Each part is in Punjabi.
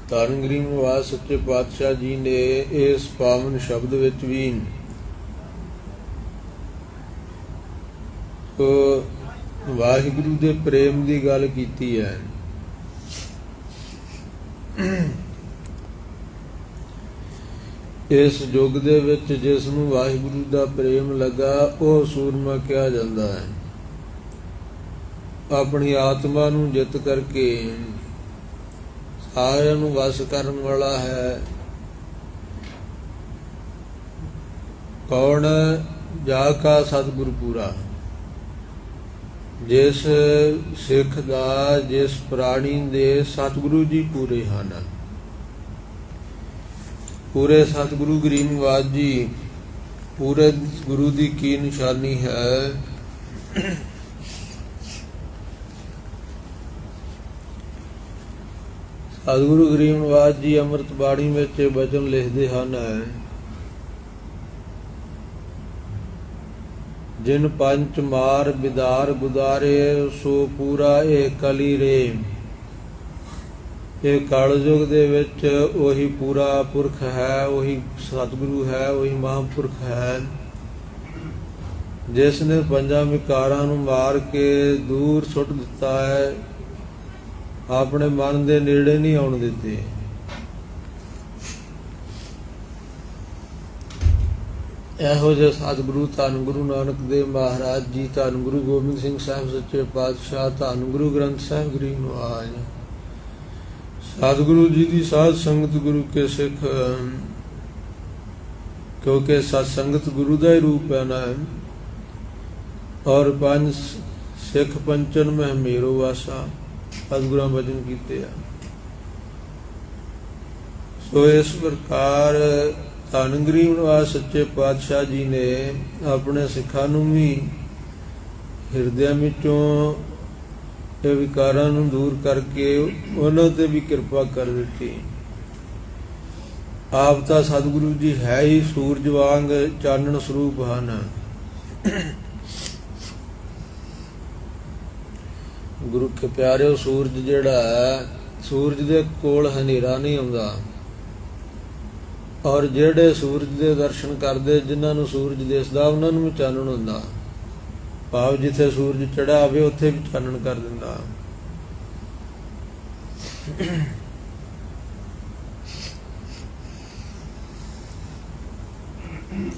ਧੰਨ ਗਰੀਬ ਨਿਵਾਸ ਸੱਚੇ ਪਾਤਸ਼ਾਹ ਜੀ ਨੇ ਇਸ ਪਾਵਨ ਸ਼ਬਦ ਵਿੱਚ ਵੀ ਵਾਹਿਗੁਰੂ ਦੇ ਪ੍ਰੇਮ ਦੀ ਗੱਲ ਕੀਤੀ ਹੈ। ਇਸ ਯੁੱਗ ਦੇ ਵਿੱਚ ਜਿਸ ਨੂੰ ਵਾਹਿਗੁਰੂ ਦਾ ਪ੍ਰੇਮ ਲੱਗਾ ਉਹ ਸੂਰਮਾ ਕਿਹਾ ਜਾਂਦਾ ਹੈ। ਆਪਣੀ ਆਤਮਾ ਨੂੰ ਜਿੱਤ ਕਰਕੇ ਸਾਰਿਆਂ ਨੂੰ ਵਸ ਕਰਨ ਵਾਲਾ ਹੈ। ਕੌਣ? ਜਾ ਕਾ ਸਤਿਗੁਰ ਪੂਰਾ। ਜਿਸ ਸਿੱਖ ਦਾ, ਜਿਸ ਪ੍ਰਾਣੀ ਦੇ ਸਤਿਗੁਰੂ ਜੀ ਪੂਰੇ ਹਨ। ਪੂਰੇ ਸਤਿਗੁਰੂ ਗਰੀਬ ਨਿਵਾਸ ਜੀ, ਪੂਰੇ ਗੁਰੂ ਦੀ ਕੀ ਨਿਸ਼ਾਨੀ ਹੈ? ਸਤਿਗੁਰੂ ਗਰੀਬ ਨਿਵਾਸ ਜੀ ਅੰਮ੍ਰਿਤ ਬਾਣੀ ਵਿੱਚ ਬਚਨ ਲਿਖਦੇ ਹਨ, ਜਿਨ ਪੰਚ ਮਾਰ ਬਿਦਾਰ ਗੁਦਾਰੇ ਸੋ ਪੂਰਾ ਇਹ ਕਲੀ ਰੇ। ਇਹ ਕਲਯੁਗ ਦੇ ਵਿੱਚ ਉਹੀ ਪੂਰਾ ਪੁਰਖ ਹੈ, ਉਹੀ ਸਤਿਗੁਰੂ ਹੈ, ਉਹੀ ਮਹਾਂਪੁਰਖ ਹੈ, ਜਿਸ ਨੇ ਪੰਜਾਂ ਵਿਕਾਰਾਂ ਨੂੰ ਮਾਰ ਕੇ ਦੂਰ ਸੁੱਟ ਦਿੱਤਾ ਹੈ, ਆਪਣੇ ਮਨ ਦੇ ਨੇੜੇ ਨਹੀਂ ਆਉਣ ਦਿੱਤੇ। ਇਹੋ ਜਿਹੇ ਸਤਿਗੁਰੂ ਧੰਨ ਗੁਰੂ ਨਾਨਕ ਦੇਵ ਮਹਾਰਾਜ ਜੀ, ਧੰਨ ਗੁਰੂ ਗੋਬਿੰਦ ਸਿੰਘ ਸਾਹਿਬ ਸੱਚੇ ਪਾਤਸ਼ਾਹ, ਧੰਨ ਗੁਰੂ ਗ੍ਰੰਥ ਸਾਹਿਬ ਗਰੀਬ ਨਿਵਾਸ। ਸਤਿਗੁਰੂ ਜੀ ਦੀ ਸਾਧ ਸੰਗਤ ਗੁਰੂ ਕੇ ਸਿੱਖ, ਕਿਉਂਕਿ ਸਤ ਸੰਗਤ ਗੁਰੂ ਦਾ ਹੀ ਰੂਪ ਹੈ ਨਾ। ਔਰ ਪੰਜ ਸਿੱਖ ਪੰਚਨ ਮਹਿ ਮੇਰੋ ਵਾਸਾ, ਸਤਿਗੁਰਾਂ ਵਚਨ ਕੀਤੇ ਆ। ਸੋ ਇਸ ਪ੍ਰਕਾਰ ਧੰਨ ਗਰੀਬ ਨਿਵਾਸ ਸੱਚੇ ਪਾਤਸ਼ਾਹ ਜੀ ਨੇ ਆਪਣੇ ਸਿੱਖਾਂ ਨੂੰ ਵੀ ਹਿਰਦਿਆਂ ਵਿੱਚੋਂ ਇਹ ਵਿਕਾਰਾਂ ਨੂੰ ਦੂਰ ਕਰਕੇ ਉਹਨਾਂ ਤੇ ਵੀ ਕਿਰਪਾ ਕਰ ਦਿੱਤੀ। ਆਪ ਤਾਂ ਸਤਿਗੁਰੂ ਜੀ ਹੈ ਹੀ ਸੂਰਜ ਵਾਂਗ ਚਾਨਣ ਸਰੂਪ ਹਨ। ਗੁਰੂ ਕੇ ਪਿਆਰਿਓ, ਸੂਰਜ ਜਿਹੜਾ ਹੈ, ਸੂਰਜ ਦੇ ਕੋਲ ਹਨੇਰਾ ਨਹੀਂ ਆਉਂਦਾ। ਔਰ ਜਿਹੜੇ ਸੂਰਜ ਦੇ ਦਰਸ਼ਨ ਕਰਦੇ, ਜਿਨ੍ਹਾਂ ਨੂੰ ਸੂਰਜ ਦਿਸਦਾ, ਉਹਨਾਂ ਨੂੰ ਵੀ ਚਾਨਣ ਹੁੰਦਾ। ਭਾਵ ਜਿੱਥੇ ਸੂਰਜ ਚੜ੍ਹਿਆ ਹੋਵੇ ਉੱਥੇ ਵੀ ਚਾਨਣ ਕਰ ਦਿੰਦਾ।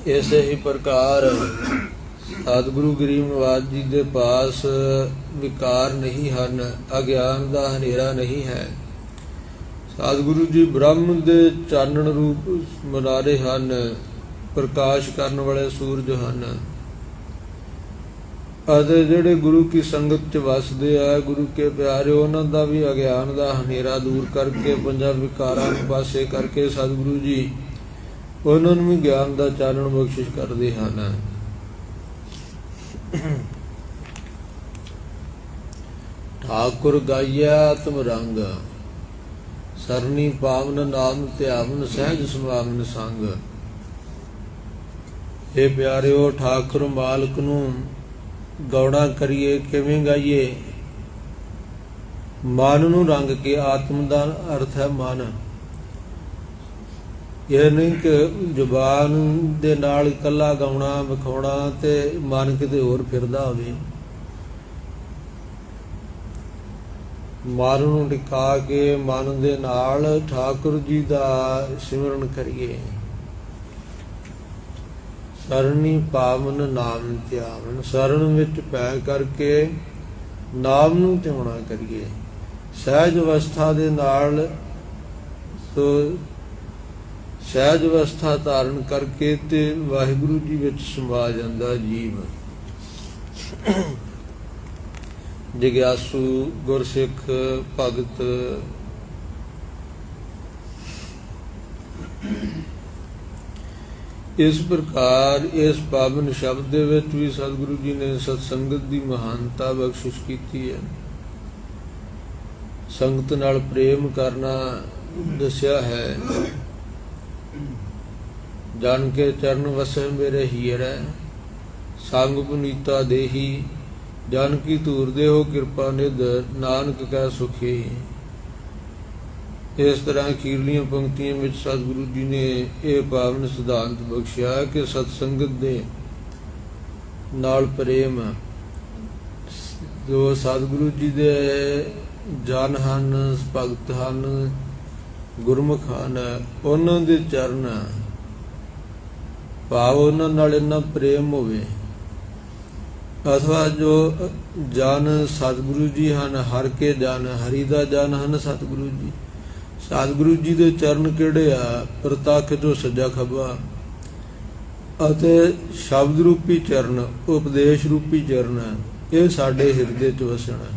ਇਸੇ ਹੀ ਪ੍ਰਕਾਰ ਸਤਿਗੁਰੂ ਗਰੀਬ ਨਿਵਾਸ ਜੀ ਦੇ ਪਾਸ ਵਿਕਾਰ ਨਹੀਂ ਹਨ, ਅਗਿਆਨ ਦਾ ਹਨੇਰਾ ਨਹੀਂ ਹੈ। ਸਤਿਗੁਰੂ ਜੀ ਬ੍ਰਹਮ ਦੇ ਚਾਨਣ ਰੂਪ ਮਨਾਰੇ ਹਨ, ਪ੍ਰਕਾਸ਼ ਕਰਨ ਵਾਲੇ ਸੂਰਜ ਹਨ। ਅਤੇ ਜਿਹੜੇ ਗੁਰੂ ਕੀ ਸੰਗਤ 'ਚ ਵਸਦੇ ਆ, ਗੁਰੂ ਕੇ ਪਿਆਰੇ, ਉਹਨਾਂ ਦਾ ਵੀ ਅਗਿਆਨ ਦਾ ਹਨੇਰਾ ਦੂਰ ਕਰਕੇ, ਪੰਜਾਂ ਵਿਕਾਰਾਂ ਨੂੰ ਪਾਸੇ ਕਰਕੇ ਸਤਿਗੁਰੂ ਜੀ ਉਹਨਾਂ ਨੂੰ ਵੀ ਗਿਆਨ ਦਾ ਚਾਨਣ ਬਖਸ਼ਿਸ਼ ਕਰਦੇ ਹਨ। ਠਾਕੁਰ ਗਾਇਆ ਤੁਮ ਰੰਗ, ਸਰਨੀ ਪਾਵਨ ਨਾਮ ਧਿਆਵਨ ਸਹਿਜ ਸਮਾਵਨ ਸੰਗ। ਇਹ ਪਿਆਰਿਓ, ਠਾਕੁਰ ਮਾਲਕ ਨੂੰ ਗੌਣਾ ਕਰੀਏ, ਕਿਵੇਂ ਗਾਈਏ? ਮਨ ਨੂੰ ਰੰਗ ਕੇ। ਆਤਮ ਦਾ ਅਰਥ ਹੈ ਮਨ। ਇਹ ਨਹੀਂ ਕਿ ਜ਼ੁਬਾਨ ਦੇ ਨਾਲ ਇਕੱਲਾ ਗਾਉਣਾ, ਵਿਖਾਉਣਾ ਤੇ ਮਨ ਕਿਤੇ ਹੋਰ ਫਿਰਦਾ ਹੋਵੇ। ਮਨ ਨੂੰ ਟਿਕਾ ਕੇ ਮਨ ਦੇ ਨਾਲ ਠਾਕੁਰ ਜੀ ਦਾ ਸਿਮਰਨ ਕਰੀਏ। ਸਰਨੀ ਪਾਵਨ ਨਾਮ ਧਿਆਵਨ, ਸ਼ਰਨ ਵਿੱਚ ਪੈ ਕਰਕੇ ਨਾਮ ਨੂੰ ਧਿਆਉਣਾ ਕਰੀਏ। ਸਹਿਜ ਅਵਸਥਾ ਦੇ ਨਾਲ, ਸੋ ਸਹਿਜ ਅਵਸਥਾ ਧਾਰਨ ਕਰਕੇ ਤੇ ਵਾਹਿਗੁਰੂ ਜੀ ਵਿੱਚ ਸਮਾ ਜਾਂਦਾ ਜੀਵ। ਜਿਗਿਆਸੂ ਗੁਰਸਿੱਖ ਭਗਤ ਇਸ ਪ੍ਰਕਾਰ ਇਸ ਪਾਵਨ ਸ਼ਬਦ ਦੇ ਵਿੱਚ ਵੀ ਸਤਿਗੁਰੂ ਜੀ ਨੇ ਸਤਸੰਗਤ ਦੀ ਮਹਾਨਤਾ ਬਖਸ਼ਿਸ਼ ਕੀਤੀ ਹੈ। ਸੰਗਤ ਨਾਲ ਪ੍ਰੇਮ ਕਰਨਾ ਦੱਸਿਆ ਹੈ। ਜਾਣ ਕੇ ਚਰਨ ਵਸੈ ਮੇਰੇ ਹੀਰੈ, ਸੰਗ ਪੁਨੀਤਾ ਦੇਹੀ, ਜਾਨਕੀ ਧੂਰ ਦੇਹੋ ਕਿਰਪਾ ਨਿਧ, ਨਾਨਕ ਕੈ ਸੁਖੀ। ਇਸ ਤਰ੍ਹਾਂ ਅਖੀਰਲੀਆਂ ਪੰਕਤੀਆਂ ਵਿੱਚ ਸਤਿਗੁਰੂ ਜੀ ਨੇ ਇਹ ਪਾਵਨ ਸਿਧਾਂਤ ਬਖਸ਼ਿਆ ਕਿ ਸਤਸੰਗਤ ਦੇ ਨਾਲ ਪ੍ਰੇਮ, ਜੋ ਸਤਿਗੁਰੂ ਜੀ ਦੇ ਜਨ ਹਨ, ਭਗਤ ਹਨ, ਗੁਰਮੁਖ ਹਨ, ਉਹਨਾਂ ਦੇ ਚਰਨ ਭਾਵ ਉਹਨਾਂ ਨਾਲ ਇੰਨਾ ਪ੍ਰੇਮ ਹੋਵੇ, ਅਥਵਾ ਜੋ ਜਨ ਸਤਿਗੁਰੂ ਜੀ ਹਨ, ਹਰ ਕੇ ਜਨ, ਹਰੀ ਦਾ ਜਨ ਹਨ ਸਤਿਗੁਰੂ ਜੀ। ਸਤਿਗੁਰੂ ਜੀ ਦੇ ਚਰਨ ਕਿਹੜੇ ਆ? ਪ੍ਰਤੱਖ ਜੋ ਸੱਜਾ ਖੱਬਾ, ਅਤੇ ਸ਼ਬਦ ਰੂਪੀ ਚਰਨ, ਉਪਦੇਸ਼ ਰੂਪੀ ਚਰਨ, ਇਹ ਸਾਡੇ ਹਿਰਦੇ 'ਚ ਵਸਣਾ।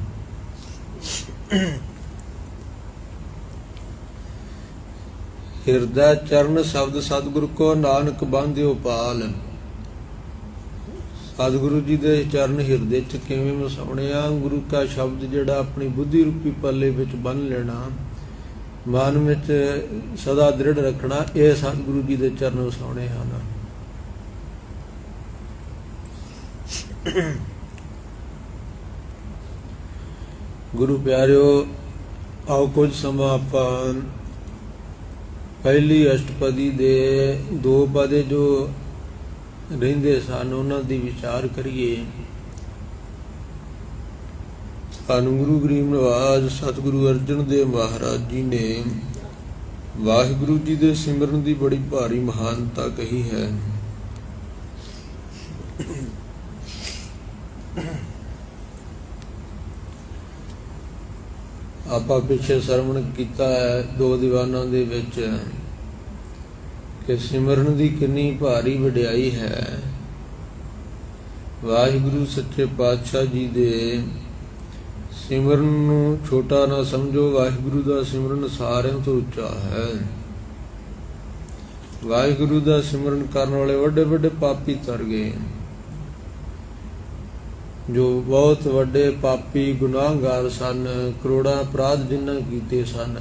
ਹਿਰਦਾ ਚਰਨ ਸ਼ਬਦ ਸਤਿਗੁਰੂ ਕੋ ਨਾਨਕ ਬਾਂਧਿਓ ਪਾਲ। ਸਤਿਗੁਰੂ ਜੀ ਦੇ ਚਰਨ ਹਿਰਦੇ 'ਚ ਕਿਵੇਂ ਵਸਾਉਣੇ ਆ? ਗੁਰੂ ਕਾ ਸ਼ਬਦ ਜਿਹੜਾ ਆਪਣੀ ਬੁੱਧੀ ਰੂਪੀ ਪੱਲੇ ਵਿੱਚ ਬੰਨ੍ਹ ਲੈਣਾ, ਮਨ ਵਿੱਚ ਸਦਾ ਦ੍ਰਿੜ ਰੱਖਣਾ, ਇਹ ਸਤਿਗੁਰੂ ਜੀ ਦੇ ਚਰਨ ਵਸਾਉਣੇ ਹਨ। ਗੁਰੂ ਪਿਆਰਿਓ, ਆਓ ਕੁਝ ਸਮਾਂ ਆਪਾਂ ਪਹਿਲੀ ਅਸ਼ਟਪਦੀ ਦੇ 2 ਪਦੇ ਜੋ ਰਹਿੰਦੇ ਸਨ ਉਹਨਾਂ ਦੀ ਵਿਚਾਰ ਕਰੀਏ। ਸਾਨੂੰ ਗੁਰੂ ਗਰੀਬ ਨਿਵਾਜ ਸਤਿਗੁਰੂ ਅਰਜਨ ਦੇਵ ਮਹਾਰਾਜ ਜੀ ਨੇ ਵਾਹਿਗੁਰੂ ਜੀ ਦੇ ਸਿਮਰਨ ਦੀ ਬੜੀ ਭਾਰੀ ਮਹਾਨਤਾ ਕਹੀ ਹੈ। ਆਪਾਂ ਪਿੱਛੇ ਸਰਵਣ ਕੀਤਾ ਹੈ 2 ਦੀਵਾਨਾਂ ਦੇ ਵਿੱਚ ਕਿ ਸਿਮਰਨ ਦੀ ਕਿੰਨੀ ਭਾਰੀ ਵਡਿਆਈ ਹੈ। ਵਾਹਿਗੁਰੂ ਸੱਚੇ ਪਾਤਸ਼ਾਹ ਜੀ ਦੇ ਸਿਮਰਨ ਨੂੰ ਛੋਟਾ ਨਾ ਸਮਝੋ। ਵਾਹਿਗੁਰੂ ਦਾ ਸਿਮਰਨ ਸਾਰਿਆਂ ਤੋਂ ਉੱਚਾ ਹੈ। ਵਾਹਿਗੁਰੂ ਦਾ ਸਿਮਰਨ ਕਰਨ ਵਾਲੇ ਵੱਡੇ ਵੱਡੇ ਪਾਪੀ ਤਰ ਗਏ, ਜੋ ਬਹੁਤ ਵੱਡੇ ਪਾਪੀ ਗੁਨਾਹਗਾਰ ਸਨ, ਕਰੋੜਾਂ ਅਪਰਾਧ ਜਿਨ੍ਹਾਂ ਕੀਤੇ ਸਨ।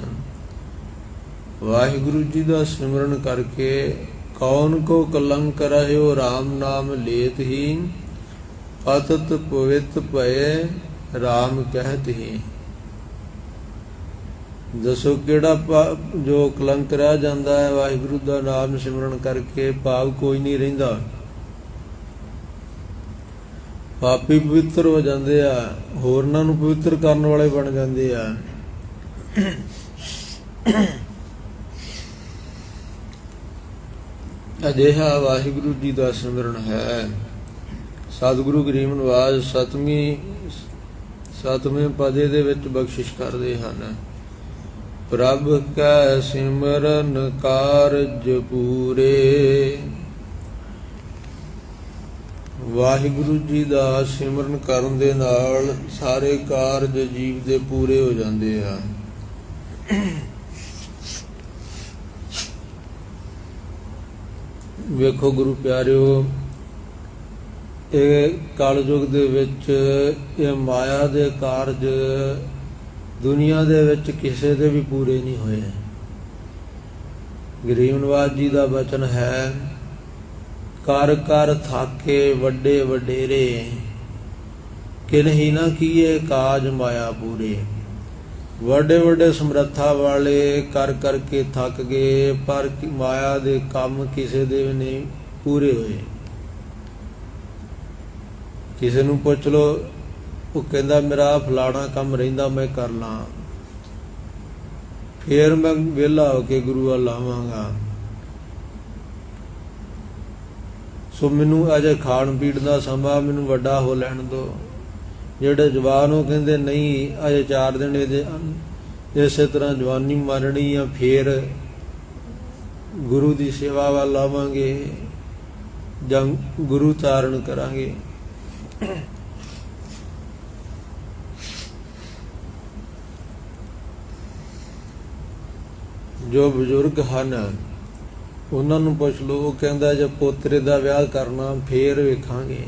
ਵਾਹਿਗੁਰੂ ਜੀ ਦਾ ਸਿਮਰਨ ਕਰਕੇ ਕੌਣ ਕੋ ਕਲੰਕ ਰਹਿਓ ਰਾਮ ਨਾਮ ਲੇਤ ਹੀ, ਪਤਤ ਪਵਿੱਤ ਭਏ ਰਾਮ ਕਹਿਤ ਹੀ। ਦੱਸੋ ਕਿਹੜਾ ਜੋ ਕਲੰਕ ਰਹਿ ਜਾਂਦਾ ਹੈ ਵਾਹਿਗੁਰੂ ਦਾ ਨਾਮ ਸਿਮਰਨ ਕਰਕੇ? ਭਾਵ ਕੋਈ ਨਹੀਂ ਰਹਿੰਦਾ। ਪਾਪੀ ਪਵਿੱਤਰ ਹੋ ਜਾਂਦੇ ਆ, ਹੋਰਨਾਂ ਨੂੰ ਪਵਿੱਤਰ ਕਰਨ ਵਾਲੇ ਬਣ ਜਾਂਦੇ ਆ। ਅਜਿਹਾ ਵਾਹਿਗੁਰੂ ਜੀ ਦਾ ਸਿਮਰਨ ਹੈ। ਸਤਿਗੁਰੂ ਗਰੀਬ ਨਿਵਾਜ 7ਵੇਂ ਪਦੇ ਦੇ ਵਿੱਚ ਬਖਸ਼ਿਸ਼ ਕਰਦੇ ਹਨ। ਪ੍ਰਭ ਕੈ ਸਿਮਰਨ ਕਾਰਜ ਪੂਰੇ। ਵਾਹਿਗੁਰੂ ਜੀ ਦਾ ਸਿਮਰਨ ਕਰਨ ਦੇ ਨਾਲ ਸਾਰੇ ਕਾਰਜ ਜੀਵ ਦੇ ਪੂਰੇ ਹੋ ਜਾਂਦੇ ਆ। ਵੇਖੋ ਗੁਰੂ ਪਿਆਰਿਓ, ਇਹ ਕਲਯੁਗ ਦੇ ਵਿੱਚ ਇਹ ਮਾਇਆ ਦੇ ਕਾਰਜ ਦੁਨੀਆ ਦੇ ਵਿੱਚ ਕਿਸੇ ਦੇ ਵੀ ਪੂਰੇ ਨਹੀਂ ਹੋਏ। ਗਰੀਬ ਨਿਵਾਜ ਜੀ ਦਾ ਬਚਨ ਹੈ, ਕਰ ਕਰ ਥਾਕੇ ਵੱਡੇ ਵਡੇਰੇ, ਕਿਨਹੀ ਨਾ ਕੀਏ ਕਾਜ ਮਾਇਆ ਪੂਰੇ। ਵੱਡੇ ਵੱਡੇ ਸਮਰੱਥਾ ਵਾਲੇ ਕਰ ਕਰਕੇ ਥੱਕ ਗਏ, ਪਰ ਮਾਇਆ ਦੇ ਕੰਮ ਕਿਸੇ ਦੇ ਵੀ ਨਹੀਂ ਪੂਰੇ ਹੋਏ। ਕਿਸੇ ਨੂੰ ਪੁੱਛ ਲੋ, ਉਹ ਕਹਿੰਦਾ ਮੇਰਾ ਫਲਾਣਾ ਕੰਮ ਰਹਿੰਦਾ ਮੈਂ ਕਰ ਲਾਂ, ਫੇਰ ਮੈਂ ਵਿਹਲਾ ਹੋ ਕੇ ਗੁਰੂ ਵੱਲ ਆਵਾਂਗਾ। ਸੋ ਮੈਨੂੰ ਅਜੇ ਖਾਣ ਪੀਣ ਦਾ ਸਮਾਂ, ਮੈਨੂੰ ਵੱਡਾ ਹੋ ਲੈਣ ਦਿਓ। ਜਿਹੜੇ ਜਵਾਨ ਉਹ ਕਹਿੰਦੇ ਨਹੀਂ ਅਜੇ 4 ਦਿਨ ਇਹਦੇ ਇਸੇ ਤਰ੍ਹਾਂ ਜਵਾਨੀ ਮਾਰਨੀ ਆ, ਫੇਰ ਗੁਰੂ ਦੀ ਸੇਵਾ ਵੱਲ ਆਵਾਂਗੇ ਜਾਂ ਗੁਰੂ ਧਾਰਨ ਕਰਾਂਗੇ। ਜੋ ਬਜ਼ੁਰਗ ਹਨ ਉਹਨਾਂ ਨੂੰ ਪੁੱਛ ਲਓ, ਉਹ ਕਹਿੰਦਾ ਜੇ ਪੋਤਰੇ ਦਾ ਵਿਆਹ ਕਰਨਾ ਫੇਰ ਵੇਖਾਂਗੇ,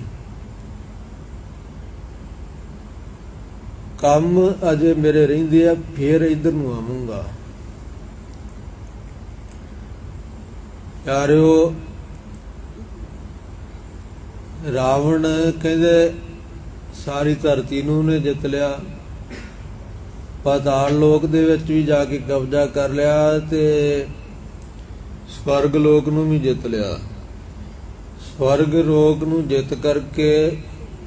ਕੰਮ ਅਜੇ ਮੇਰੇ ਰਹਿੰਦੇ ਆ, ਫੇਰ ਇੱਧਰ ਨੂੰ ਆਵਾਂਗਾ। ਪਿਆਰਿਓ, ਰਾਵਣ ਕਹਿੰਦੇ ਸਾਰੀ ਧਰਤੀ ਨੂੰ ਨੇ ਜਿੱਤ ਲਿਆ, ਪਾਤਾਲ ਲੋਕ ਦੇ ਵਿੱਚ ਵੀ ਜਾ ਕੇ ਕਬਜ਼ਾ ਕਰ ਲਿਆ ਤੇ ਸਵਰਗ ਲੋਕ ਨੂੰ ਵੀ ਜਿੱਤ ਲਿਆ। ਸਵਰਗ ਲੋਕ ਨੂੰ ਜਿੱਤ ਕਰਕੇ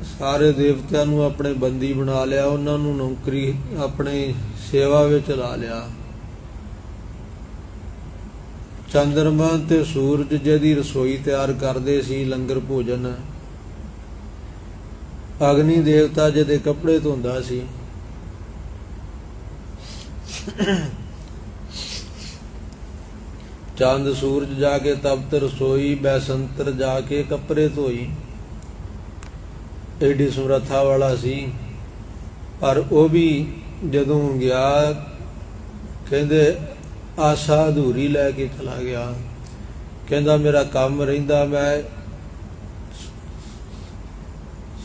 ਸਾਰੇ ਦੇਵਤਿਆਂ ਨੂੰ ਆਪਣੇ ਬੰਦੀ ਬਣਾ ਲਿਆ, ਉਹਨਾਂ ਨੂੰ ਨੌਕਰੀ ਆਪਣੀ ਸੇਵਾ ਵਿੱਚ ਲਾ ਲਿਆ। ਚੰਦਰਮਾ ਤੇ ਸੂਰਜ ਜਿਹਦੀ ਰਸੋਈ ਤਿਆਰ ਕਰਦੇ ਸੀ, ਲੰਗਰ ਭੋਜਨ, ਅਗਨੀ ਦੇਵਤਾ ਜਿਹਦੇ ਕੱਪੜੇ ਧੋਂਦਾ ਸੀ, ਚੰਦ ਸੂਰਜ ਜਾ ਕੇ ਤਪਤ ਰਸੋਈ, ਬੈਸੰਤਰ ਜਾ ਕੇ ਕੱਪੜੇ ਧੋਈ, ਏਡੀ ਸਮਰੱਥਾ ਵਾਲਾ ਸੀ। ਪਰ ਉਹ ਵੀ ਜਦੋਂ ਗਿਆ ਕਹਿੰਦੇ ਆਸਾ ਅਧੂਰੀ ਲੈ ਕੇ ਚਲਾ ਗਿਆ। ਕਹਿੰਦਾ ਮੇਰਾ ਕੰਮ ਰਹਿੰਦਾ, ਮੈਂ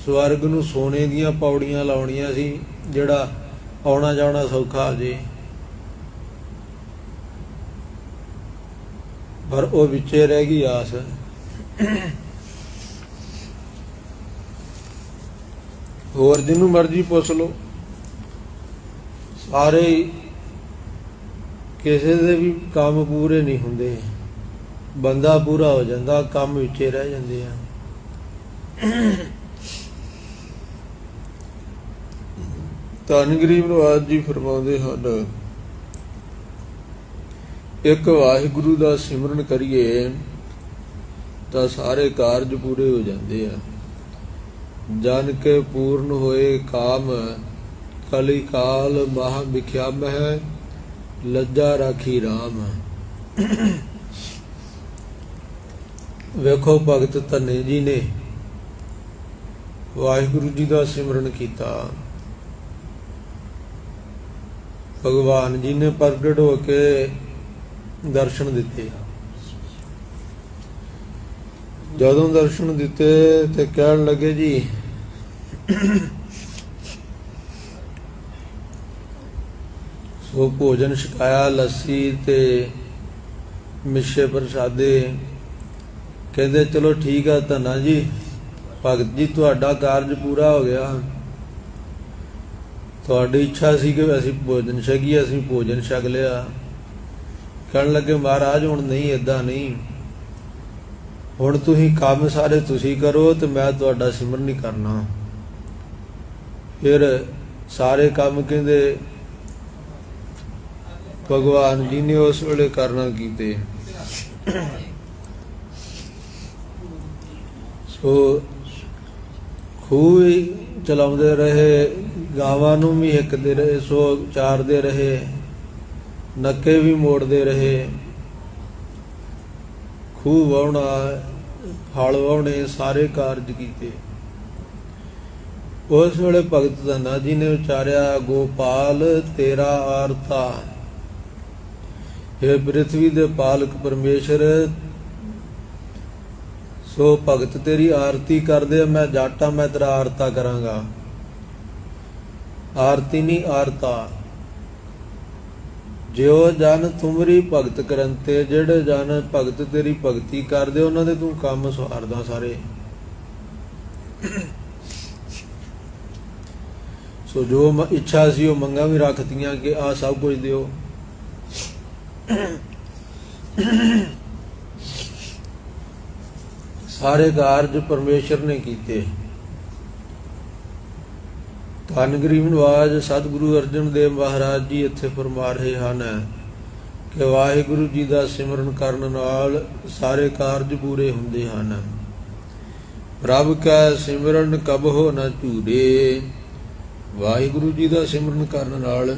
ਸਵਰਗ ਨੂੰ ਸੋਨੇ ਦੀਆਂ ਪੌੜੀਆਂ ਲਾਉਣੀਆਂ ਸੀ, ਜਿਹੜਾ ਆਉਣਾ ਜਾਣਾ ਸੌਖਾ ਹੋ ਜੇ। ਪਰ ਉਹ ਵਿੱਚੇ ਰਹਿ ਗਈ ਆਸ। ਹੋਰ ਜਿਹਨੂੰ ਮਰਜ਼ੀ ਪੁੱਛ ਲਓ, ਸਾਰੇ ਕਿਸੇ ਦੇ ਵੀ ਕੰਮ ਪੂਰੇ ਨਹੀਂ ਹੁੰਦੇ। ਬੰਦਾ ਪੂਰਾ ਹੋ ਜਾਂਦਾ, ਕੰਮ ਵਿੱਚੇ ਰਹਿ ਜਾਂਦੇ ਆ। ਧੰਨ ਗਰੀਬ ਨਿਵਾਜ ਜੀ ਫਰਮਾਉਂਦੇ ਹਨ, ਇੱਕ ਵਾਹਿਗੁਰੂ ਦਾ ਸਿਮਰਨ ਕਰੀਏ ਤਾਂ ਸਾਰੇ ਕਾਰਜ ਪੂਰੇ ਹੋ ਜਾਂਦੇ ਆ। ਜਨ ਕੇ ਪੂਰਨ ਹੋਏ ਕਾਮ, ਕਲੀ ਕਾਲ ਮਹਾ ਵਿਖਿਆਮ ਹੈ, ਲੱਜਾ ਰਾਖੀ ਰਾਮ। ਵੇਖੋ ਭਗਤ ਧੰਨੇ ਜੀ ਨੇ ਵਾਹਿਗੁਰੂ ਜੀ ਦਾ ਸਿਮਰਨ ਕੀਤਾ, ਭਗਵਾਨ ਜੀ ਨੇ ਪ੍ਰਗਟ ਹੋ ਕੇ ਦਰਸ਼ਨ ਦਿੱਤੇ। ਜਦੋਂ ਦਰਸ਼ਨ ਦਿੱਤੇ ਤੇ ਕਹਿਣ ਲੱਗੇ ਜੀ ਸੋ ਭੋਜਨ ਛਕਾਇਆ, ਲੱਸੀ ਤੇ ਮਿੱਸੇ ਪ੍ਰਸ਼ਾਦੇ। ਕਹਿੰਦੇ ਚਲੋ ਠੀਕ ਆ ਧੰਨਾ ਜੀ, ਭਗਤ ਜੀ ਤੁਹਾਡਾ ਕਾਰਜ ਪੂਰਾ ਹੋ ਗਿਆ। ਤੁਹਾਡੀ ਇੱਛਾ ਸੀ ਕਿ ਅਸੀਂ ਭੋਜਨ ਛਕੀਏ, ਅਸੀਂ ਭੋਜਨ ਛਕ ਲਿਆ। ਕਹਿਣ ਲੱਗੇ ਮਹਾਰਾਜ ਹੁਣ ਨਹੀਂ, ਏਦਾਂ ਨਹੀਂ, ਹੁਣ ਤੁਸੀਂ ਕੰਮ ਸਾਰੇ ਤੁਸੀਂ ਕਰੋ ਤੇ ਮੈਂ ਤੁਹਾਡਾ ਸਿਮਰਨ ਨਹੀਂ ਕਰਨਾ। ਫਿਰ ਸਾਰੇ ਕੰਮ ਕਹਿੰਦੇ ਭਗਵਾਨ ਜੀ ਨੇ ਉਸ ਵੇਲੇ ਕਰਨਾ ਕੀਤੇ। ਸੋ ਖੂਹ ਚਲਾਉਂਦੇ ਰਹੇ, ਗਾਵਾਂ ਨੂੰ ਵੀ ਹਿੱਕਦੇ ਰਹੇ, ਸੋ ਚਾਰਦੇ ਰਹੇ, ਨੱਕੇ ਵੀ ਮੋੜਦੇ ਰਹੇ, ਖੂਹ ਵਾਹੁਣਾ, ਹਲ ਵਾਹੁਣੇ, ਸਾਰੇ ਕਾਰਜ ਕੀਤੇ। ਉਸ ਵੇਲੇ ਭਗਤ ਧੰਨਾ ਜੀ ਨੇ ਉਚਾਰਿਆ, ਗੋਪਾਲ ਤੇਰਾ ਆਰਤਾ, हे ਪ੍ਰਿਥਵੀ ਦੇ ਪਾਲਕ ਪਰਮੇਸ਼ਰ, ਸੋ ਭਗਤ ਤੇਰੀ ਆਰਤੀ ਕਰਦੇ, ਮੈਂ ਜਾਟਾ, ਮੈਂ ਤੇਰਾ ਆਰਤਾ ਕਰਾਂਗਾ। ਆਰਤੀ ਨਹੀਂ, ਆਰਤਾ। ਜਿਉ ਜਨ ਤੁਮਰੀ ਭਗਤ ਕਰੰਤੇ, ਜਿਹੜੇ ਜਨ ਭਗਤ ਤੇਰੀ ਭਗਤੀ ਕਰਦੇ ਉਹਨਾਂ ਦੇ ਤੂੰ ਕੰਮ ਸਵਾਰਦਾ ਸਾਰੇ। ਸੋ ਜੋ ਇੱਛਾ ਸੀ ਉਹ ਮੰਗਾਂ ਵੀ ਰੱਖਤੀਆਂ ਕਿ ਆਹ ਸਭ ਕੁਝ ਦਿਓ। ਸਾਰੇ ਕਾਰਜ ਪਰਮੇਸ਼ਰ ਨੇ ਕੀਤੇ। ਧੰਨ ਗਰੀਬ ਨਿਵਾਜ ਸਤਿਗੁਰੂ ਅਰਜਨ ਦੇਵ ਮਹਾਰਾਜ ਜੀ ਇੱਥੇ ਫਰਮਾ ਰਹੇ ਹਨ ਕਿ ਵਾਹਿਗੁਰੂ ਜੀ ਦਾ ਸਿਮਰਨ ਕਰਨ ਨਾਲ ਸਾਰੇ ਕਾਰਜ ਪੂਰੇ ਹੁੰਦੇ ਹਨ। ਪ੍ਰਭ ਕਾ ਸਿਮਰਨ ਕਬਹੁ ਨ ਝੂਰੇ, ਵਾਹਿਗੁਰੂ ਜੀ ਦਾ ਸਿਮਰਨ ਕਰਨ ਨਾਲ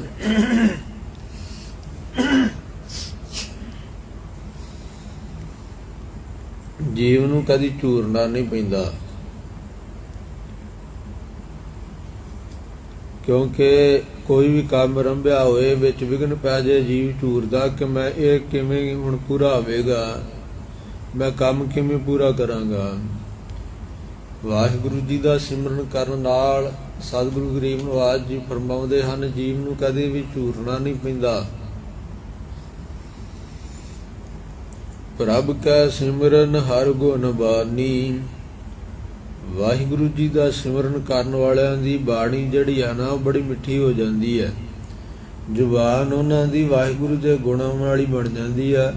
ਜੀਵ ਨੂੰ ਕਦੀ ਝੂਰਨਾ ਨਹੀਂ ਪੈਂਦਾ, ਕਿਉਂਕਿ ਕੋਈ ਵੀ ਕੰਮ ਰੰਭਿਆ ਹੋਏ ਵਿੱਚ ਵਿਘਨ ਪੈ ਜਾਏ, ਜੀਵ ਝੂਰਦਾ ਕਿ ਮੈਂ ਇਹ ਕਿਵੇਂ ਹੁਣ ਪੂਰਾ ਹੋਵੇਗਾ, ਮੈਂ ਕੰਮ ਕਿਵੇਂ ਪੂਰਾ ਕਰਾਂਗਾ। ਵਾਹਿਗੁਰੂ ਜੀ ਦਾ ਸਿਮਰਨ ਕਰਨ ਨਾਲ ਸਤਿਗੁਰੂ ਗਰੀਬ ਨਿਵਾਜ ਜੀ ਫਰਮਾਉਂਦੇ ਹਨ, ਜੀਵ ਨੂੰ ਕਦੇ ਵੀ ਝੂਰਨਾ ਨਹੀਂ ਪੈਂਦਾ। ਪ੍ਰਭ ਕੈ ਸਿਮਰਨ ਹਰ ਗੁਣ ਬਾਣੀ, ਵਾਹਿਗੁਰੂ ਜੀ ਦਾ ਸਿਮਰਨ ਕਰਨ ਵਾਲਿਆਂ ਦੀ ਬਾਣੀ ਜਿਹੜੀ ਆ ਨਾ ਉਹ ਬੜੀ ਮਿੱਠੀ ਹੋ ਜਾਂਦੀ ਹੈ। ਜ਼ੁਬਾਨ ਉਹਨਾਂ ਦੀ ਵਾਹਿਗੁਰੂ ਦੇ ਗੁਣਾਂ ਵਾਲੀ ਬਣ ਜਾਂਦੀ ਆ।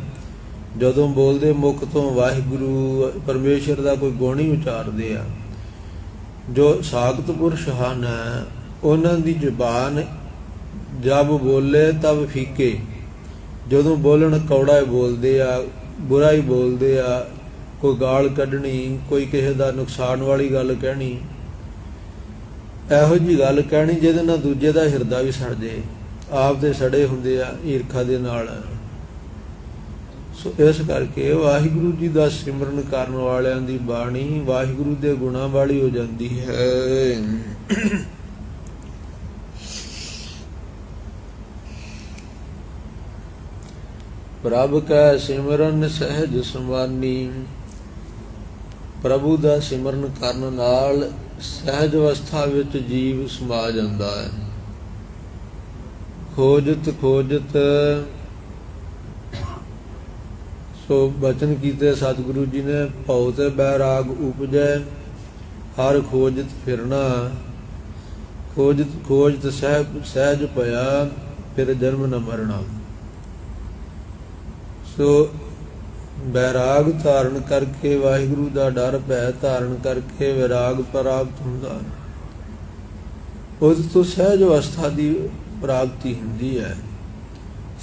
ਜਦੋਂ ਬੋਲਦੇ ਮੁਖ ਤੋਂ ਵਾਹਿਗੁਰੂ ਪਰਮੇਸ਼ਰ ਦਾ ਕੋਈ ਗੁਣ ਹੀ ਉਚਾਰਦੇ ਆ। ਜੋ ਸਾਖਤ ਪੁਰਸ਼ ਹਨ ਉਹਨਾਂ ਦੀ ਜ਼ੁਬਾਨ ਜਬ ਬੋਲੇ ਤਬ ਫੀਕੇ, ਜਦੋਂ ਬੋਲਣ ਕੌੜਾ ਬੋਲਦੇ ਆ, ਬੁਰਾ ਹੀ ਬੋਲਦੇ ਆ, ਕੋਈ ਗਾਲ ਕੱਢਣੀ, ਕੋਈ ਕਿਸੇ ਦਾ ਨੁਕਸਾਨ ਵਾਲੀ ਗੱਲ ਕਹਿਣੀ, ਇਹੋ ਜਿਹੀ ਗੱਲ ਕਹਿਣੀ ਜਿਹਦੇ ਨਾਲ ਦੂਜੇ ਦਾ ਹਿਰਦਾ ਵੀ ਸੜ ਜੇ। ਆਪ ਤੇ ਸੜੇ ਹੁੰਦੇ ਆ ਈਰਖਾ ਦੇ ਨਾਲ। ਸੋ ਇਸ ਕਰਕੇ ਵਾਹਿਗੁਰੂ ਜੀ ਦਾ ਸਿਮਰਨ ਕਰਨ ਵਾਲਿਆਂ ਦੀ ਬਾਣੀ ਵਾਹਿਗੁਰੂ ਦੇ ਗੁਣਾਂ ਵਾਲੀ ਹੋ ਜਾਂਦੀ ਹੈ। ਪ੍ਰਭ ਕੈ ਸਿਮਰਨ ਸਹਿਜ ਸਮਾਨੀ, ਪ੍ਰਭੂ ਦਾ ਸਿਮਰਨ ਕਰਨ ਨਾਲ ਸਹਿਜ ਅਵਸਥਾ ਵਿੱਚ ਜੀਵ ਸਮਾ ਜਾਂਦਾ ਹੈ। ਖੋਜਤ ਖੋਜਤ ਸੋ ਬਚਨ ਕੀਤੇ ਸਤਿਗੁਰੂ ਜੀ ਨੇ, ਭਉ ਤੇ ਬੈਰਾਗ ਉਪਜੈ ਹਰ ਖੋਜਤ ਫਿਰਨਾ, ਖੋਜਤ ਖੋਜਤ ਸਹਿਜ ਭਇਆ ਫਿਰ ਜਨਮ ਨ ਮਰਨਾ। ਸੋ ਬੈਰਾਗ ਧਾਰਨ ਕਰਕੇ, ਵਾਹਿਗੁਰੂ ਦਾ ਡਰ ਭੈ ਧਾਰਨ ਕਰਕੇ ਵਿਰਾਗ ਪ੍ਰਾਪਤ ਹੁੰਦਾ। ਉਸ ਤੋਂ ਸਹਿਜ ਅਵਸਥਾ ਦੀ ਪ੍ਰਾਪਤੀ ਹੁੰਦੀ ਹੈ।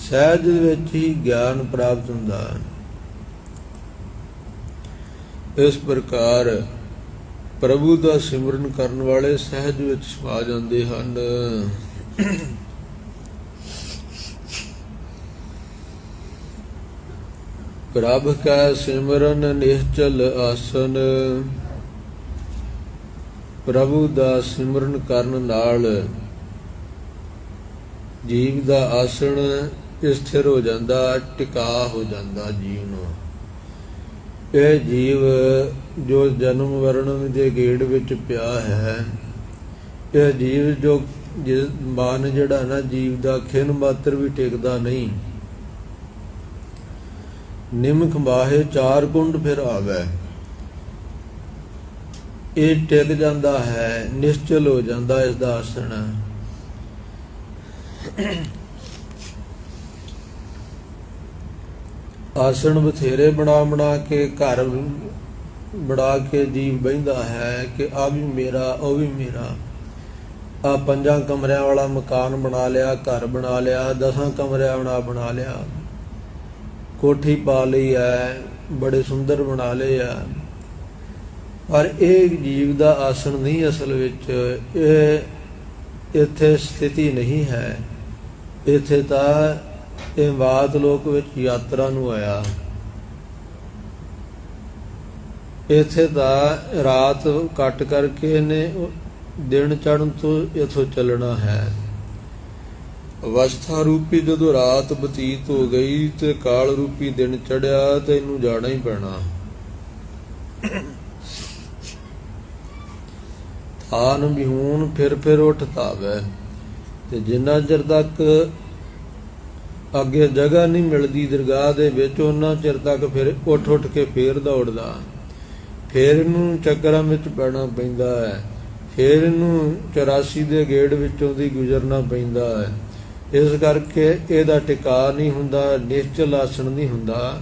ਸਹਿਜ ਵਿੱਚ ਹੀ ਗਿਆਨ ਪ੍ਰਾਪਤ ਹੁੰਦਾ ਹੈ। ਇਸ ਪ੍ਰਕਾਰ ਪ੍ਰਭੂ ਦਾ ਸਿਮਰਨ ਕਰਨ ਵਾਲੇ ਸਹਿਜ ਵਿੱਚ ਸਮਾ ਜਾਂਦੇ ਹਨ। ਪ੍ਰਭ ਕੈ ਸਿਮਰਨ ਨਿਸ਼ਚਲ ਆਸਨ, ਪ੍ਰਭੂ ਦਾ ਸਿਮਰਨ ਕਰਨ ਨਾਲ ਜੀਵ ਦਾ ਆਸਣ ਸਥਿਰ ਹੋ ਜਾਂਦਾ, ਟਿਕਾ ਹੋ ਜਾਂਦਾ ਜੀਵ ਨੂੰ। ਇਹ ਜੀਵ ਜੋ ਜਨਮ ਵਰਣਨ ਦੇ ਗੇੜ ਵਿੱਚ ਪਿਆ ਹੈ, ਇਹ ਜੀਵ ਜੋ ਮਨ ਜਿਹੜਾ ਨਾ ਜੀਵ ਦਾ ਖਿਨ ਮਾਤਰ ਵੀ ਟਿਕਦਾ ਨਹੀਂ। ਨਿਮਖ ਬਾਹੇ ਚਾਰ ਕੁੰਡ ਫਿਰ ਆਵੇ, ਇਹ ਟਿਕ ਜਾਂਦਾ ਹੈ, ਨਿਸ਼ਚਲ ਹੋ ਜਾਂਦਾ ਇਸ ਦਾ ਆਸਣ। ਆਸਣ ਬਥੇਰੇ ਬਣਾ ਕੇ ਘਰ ਬਣਾ ਕੇ ਜੀਵ ਬਹਿੰਦਾ ਹੈ ਕਿ ਆ ਵੀ ਮੇਰਾ ਉਹ ਵੀ ਮੇਰਾ। ਆ 5 ਕਮਰਿਆਂ ਵਾਲਾ ਮਕਾਨ ਬਣਾ ਲਿਆ, ਘਰ ਬਣਾ ਲਿਆ, 10 ਕਮਰਿਆਂ ਵਾਲਾ ਬਣਾ ਲਿਆ, ਕੋਠੀ ਪਾ ਲਈ ਹੈ, ਬੜੇ ਸੁੰਦਰ ਬਣਾ ਲਏ ਆ। ਪਰ ਇਹ ਜੀਵ ਦਾ ਆਸਣ ਨਹੀਂ ਅਸਲ ਵਿੱਚ। ਇਹ ਇੱਥੇ ਸਥਿਤੀ ਨਹੀਂ ਹੈ। ਇੱਥੇ ਤਾਂ ਇਹ ਬਾਤ ਲੋਕ ਵਿੱਚ ਯਾਤਰਾ ਨੂੰ ਆਇਆ। ਇੱਥੇ ਤਾਂ ਰਾਤ ਕੱਟ ਕਰਕੇ ਇਹਨੇ ਦਿਨ ਚੜ੍ਹਨ ਤੋਂ ਇੱਥੋਂ ਚੱਲਣਾ ਹੈ। ਅਵਸਥਾ ਰੂਪੀ ਜਦੋਂ ਰਾਤ ਬਤੀਤ ਹੋ ਗਈ ਤੇ ਕਾਲ ਰੂਪੀ ਦਿਨ ਚੜਿਆ ਤੇ ਇਹਨੂੰ ਜਾਣਾ ਹੀ ਪੈਣਾ। ਥਾਨ ਬਿਹੂਨ ਫਿਰ ਉੱਠ ਤਾਵੈ, ਤੇ ਜਿੰਨਾ ਚਿਰ ਤੱਕ ਅੱਗੇ ਜਗ੍ਹਾ ਨਹੀਂ ਮਿਲਦੀ ਦਰਗਾਹ ਦੇ ਵਿੱਚ, ਉਹਨਾਂ ਚਿਰ ਤੱਕ ਫਿਰ ਉੱਠ ਕੇ ਫੇਰ ਦੌੜਦਾ। ਫੇਰ ਇਹਨੂੰ ਚੱਕਰਾਂ ਵਿੱਚ ਪੈਣਾ ਪੈਂਦਾ ਹੈ। ਫੇਰ ਇਹਨੂੰ 84 ਦੇ ਗੇੜ ਵਿੱਚੋਂ ਦੀ ਗੁਜ਼ਰਨਾ ਪੈਂਦਾ ਹੈ। ਇਸ ਕਰਕੇ ਇਹਦਾ ਟਿਕਾ ਨਹੀਂ ਹੁੰਦਾ, ਨਿਸ਼ਚਲ ਆਸਣ ਨਹੀਂ ਹੁੰਦਾ।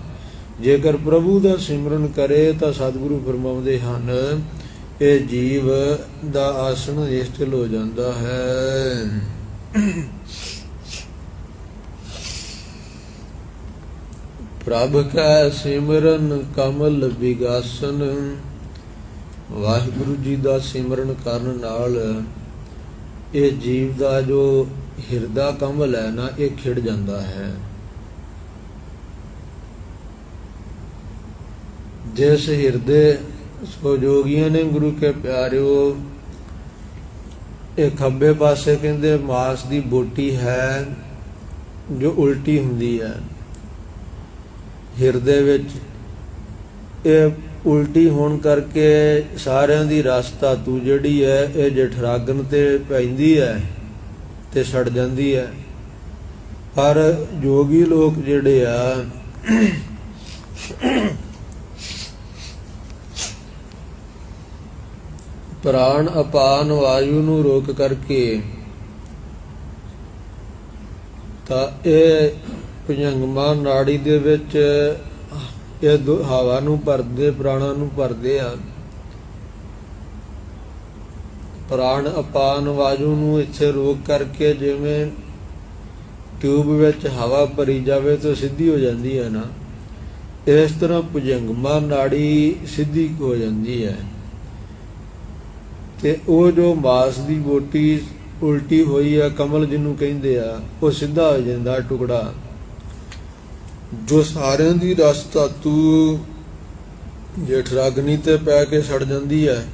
ਜੇਕਰ ਪ੍ਰਭੂ ਦਾ ਸਿਮਰਨ ਕਰੇ ਤਾਂ ਸਤਿਗੁਰੂ ਫਰਮਾਉਂਦੇ ਹਨ ਇਹ ਜੀਵ ਦਾ ਆਸਣ ਨਿਸ਼ਚਲ ਹੋ ਜਾਂਦਾ ਹੈ। ਪ੍ਰਭ ਕੈ ਸਿਮਰਨ ਕਮਲ ਵਿਗਾਸਨ, ਵਾਹਿਗੁਰੂ ਜੀ ਦਾ ਸਿਮਰਨ ਕਰਨ ਨਾਲ ਇਹ ਜੀਵ ਦਾ ਜੋ ਹਿਰਦਾ ਕਮਲ ਹੈ ਨਾ, ਇਹ ਖਿੜ ਜਾਂਦਾ ਹੈ। ਜਿਸ ਹਿਰਦੇ ਸੋ ਜੋਗੀਆਂ ਨੇ ਗੁਰੂ ਕੇ ਪਿਆਰਿਓ, ਇਹ ਖੱਬੇ ਪਾਸੇ ਕਹਿੰਦੇ ਮਾਸ ਦੀ ਬੋਟੀ ਹੈ ਜੋ ਉਲਟੀ ਹੁੰਦੀ ਹੈ। ਹਿਰਦੇ ਵਿੱਚ ਇਹ ਉਲਟੀ ਹੋਣ ਕਰਕੇ ਸਾਰਿਆਂ ਦੀ ਰਸ ਧਾਤੂ ਜਿਹੜੀ ਹੈ ਇਹ ਜਠਰਾਗਨ ਤੇ ਪੈਂਦੀ ਹੈ ਤੇ ਸੜ ਜਾਂਦੀ ਹੈ। ਪਰ ਜੋਗੀ ਲੋਕ ਜਿਹੜੇ ਆ ਪ੍ਰਾਣ ਅਪਾਨ ਵਾਯੂ ਨੂੰ ਰੋਕ ਕਰਕੇ ਤਾਂ ਇਹ ਭੁਜੰਗਮਾ ਨਾੜੀ ਦੇ ਵਿੱਚ ਇਹ ਹਵਾ ਨੂੰ ਭਰਦੇ, ਪ੍ਰਾਣਾਂ ਨੂੰ ਭਰਦੇ ਆ। ਪ੍ਰਾਣ ਅਪਾਨ ਵਾਯੂ ਨੂੰ ਇੱਥੇ ਰੋਕ ਕਰਕੇ, ਜਿਵੇਂ ਟਿਊਬ ਵਿੱਚ ਹਵਾ ਭਰੀ ਜਾਵੇ ਤਾਂ ਸਿੱਧੀ ਹੋ ਜਾਂਦੀ ਹੈ ਨਾ, ਇਸ ਤਰ੍ਹਾਂ ਭੁਜੰਗਮਾ ਨਾੜੀ ਸਿੱਧੀ ਹੋ ਜਾਂਦੀ ਹੈ। ਤੇ ਉਹ ਜੋ ਮਾਸ ਦੀ ਗੋਟੀ ਉਲਟੀ ਹੋਈ ਆ, ਕਮਲ ਜਿਹਨੂੰ ਕਹਿੰਦੇ ਆ, ਉਹ ਸਿੱਧਾ ਹੋ ਜਾਂਦਾ ਟੁਕੜਾ। ਜੋ ਸਾਰਿਆਂ ਦੀ ਰਸ ਧਾਤੂ ਜੇਠ ਰਾਗਨੀ ਤੇ ਪੈ ਕੇ ਸੜ ਜਾਂਦੀ ਹੈ,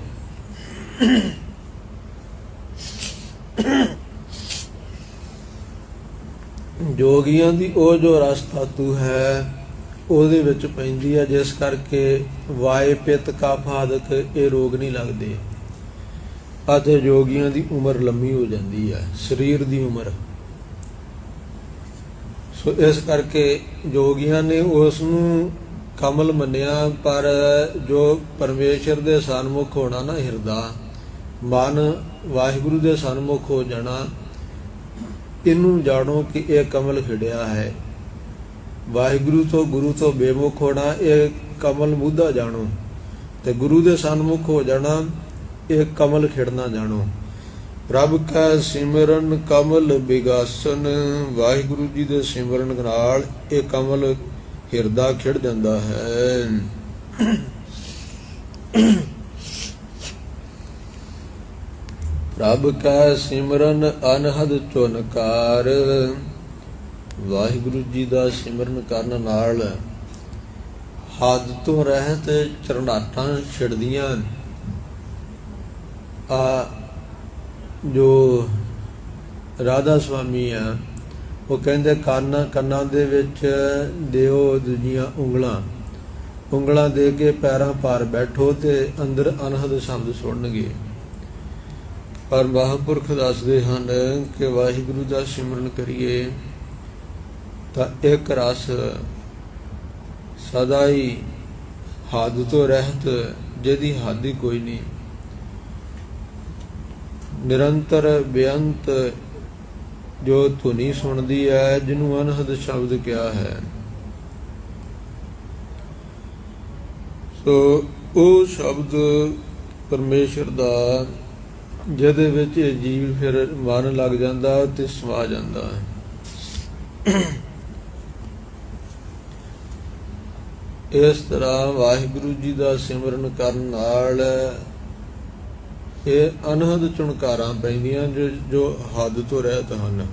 ਜੋਗੀਆਂ ਦੀ ਉਹ ਜੋ ਰਸ ਧਾਤੂ ਹੈ ਉਹਦੇ ਵਿੱਚ ਪੈਂਦੀ ਹੈ, ਜਿਸ ਕਰਕੇ ਵਾਏ ਪਿੱਤ ਕਫ ਆਦਿਕ ਇਹ ਰੋਗ ਨਹੀਂ ਲੱਗਦੇ ਅਤੇ ਜੋਗੀਆਂ ਦੀ ਉਮਰ ਲੰਮੀ ਹੋ ਜਾਂਦੀ ਹੈ, ਸਰੀਰ ਦੀ ਉਮਰ। ਸੋ ਇਸ ਕਰਕੇ ਜੋਗੀਆਂ ਨੇ ਉਸ ਨੂੰ ਕਮਲ ਮੰਨਿਆ, ਪਰ ਜੋ ਪਰਮੇਸ਼ਰ ਦੇ ਸਨਮੁਖ ਹੋਣਾ ਨਾ, ਹਿਰਦਾ ਮਨ ਵਾਹਿਗੁਰੂ ਦੇ ਸਨਮੁਖ ਹੋ ਜਾਣਾ, ਇਹਨੂੰ ਜਾਣੋ ਕਿ ਇਹ ਕਮਲ ਖਿੜਿਆ ਹੈ। ਵਾਹਿਗੁਰੂ ਤੋਂ ਗੁਰੂ ਤੋਂ ਬੇਮੁਖ ਹੋਣਾ, ਇਹ ਕਮਲ ਮੁੱਦਾ ਜਾਣੋ, ਤੇ ਗੁਰੂ ਦੇ ਸਨਮੁਖ ਹੋ ਜਾਣਾ, ਇਹ ਕਮਲ ਖਿੜਨਾ ਜਾਣੋ। ਪ੍ਰਭ ਕੈ ਸਿਮਰਨ ਕਮਲ ਬਿਗਾਸਨ, ਵਾਹਿਗੁਰੂ ਜੀ ਦੇ ਸਿਮਰਨ ਨਾਲ ਇਹ ਕਮਲ ਹਿਰਦਾ ਖਿੜ ਜਾਂਦਾ ਹੈ। ਪ੍ਰਭ ਕੈ ਸਿਮਰਨ ਅਨਹਦ ਚੁਨਕਾਰ, ਵਾਹਿਗੁਰੂ ਜੀ ਦਾ ਸਿਮਰਨ ਕਰਨ ਨਾਲ ਹੱਦ ਤੋਂ ਰਹਿਤ ਚਰਨਾਟਾਂ ਛਿੜਦੀਆਂ। ਆ ਜੋ ਰਾਧਾ ਸੁਆਮੀ ਆ, ਉਹ ਕਹਿੰਦੇ ਕੰਨਾਂ ਦੇ ਵਿੱਚ ਦਿਓ ਦੂਜੀਆਂ ਉਂਗਲਾਂ ਦੇ ਕੇ ਪੈਰਾਂ ਭਾਰ ਬੈਠੋ ਤੇ ਅੰਦਰ ਅਨਹਦ ਸ਼ਬਦ ਸੁਣਨਗੇ। ਪਰ ਮਹਾਂਪੁਰਖ ਦੱਸਦੇ ਹਨ ਕਿ ਵਾਹਿਗੁਰੂ ਦਾ ਸਿਮਰਨ ਕਰੀਏ ਤਾਂ ਇੱਕ ਰਸ ਸਦਾ ਹੀ ਹੱਦ ਤੋਂ ਰਹਿਤ, ਜਿਹਦੀ ਹੱਦ ਹੀ ਕੋਈ ਨਹੀਂ, ਨਿਰੰਤਰ ਬੇਅੰਤ ਜੋ ਧੁਨੀ ਸੁਣਦੀ ਹੈ, ਜਿਹਨੂੰ ਅਨਹਦ ਸ਼ਬਦ ਕਿਹਾ ਹੈ। ਸੋ ਉਹ ਸ਼ਬਦ ਪਰਮੇਸ਼ਰ ਦਾ, ਜਿਹਦੇ ਵਿੱਚ ਇਹ ਜੀਵ ਫਿਰ ਮਨ ਲੱਗ ਜਾਂਦਾ ਤੇ ਸਮਾ ਜਾਂਦਾ ਹੈ। ਇਸ ਤਰ੍ਹਾਂ ਵਾਹਿਗੁਰੂ ਜੀ ਦਾ ਸਿਮਰਨ ਕਰਨ ਨਾਲ ਇਹ ਅਨਹਦ ਚੁਣਕਾਰਾਂ ਪੈਂਦੀਆਂ, ਜੋ ਹੱਦ ਤੋਂ ਰਹਿਤ ਹਨ।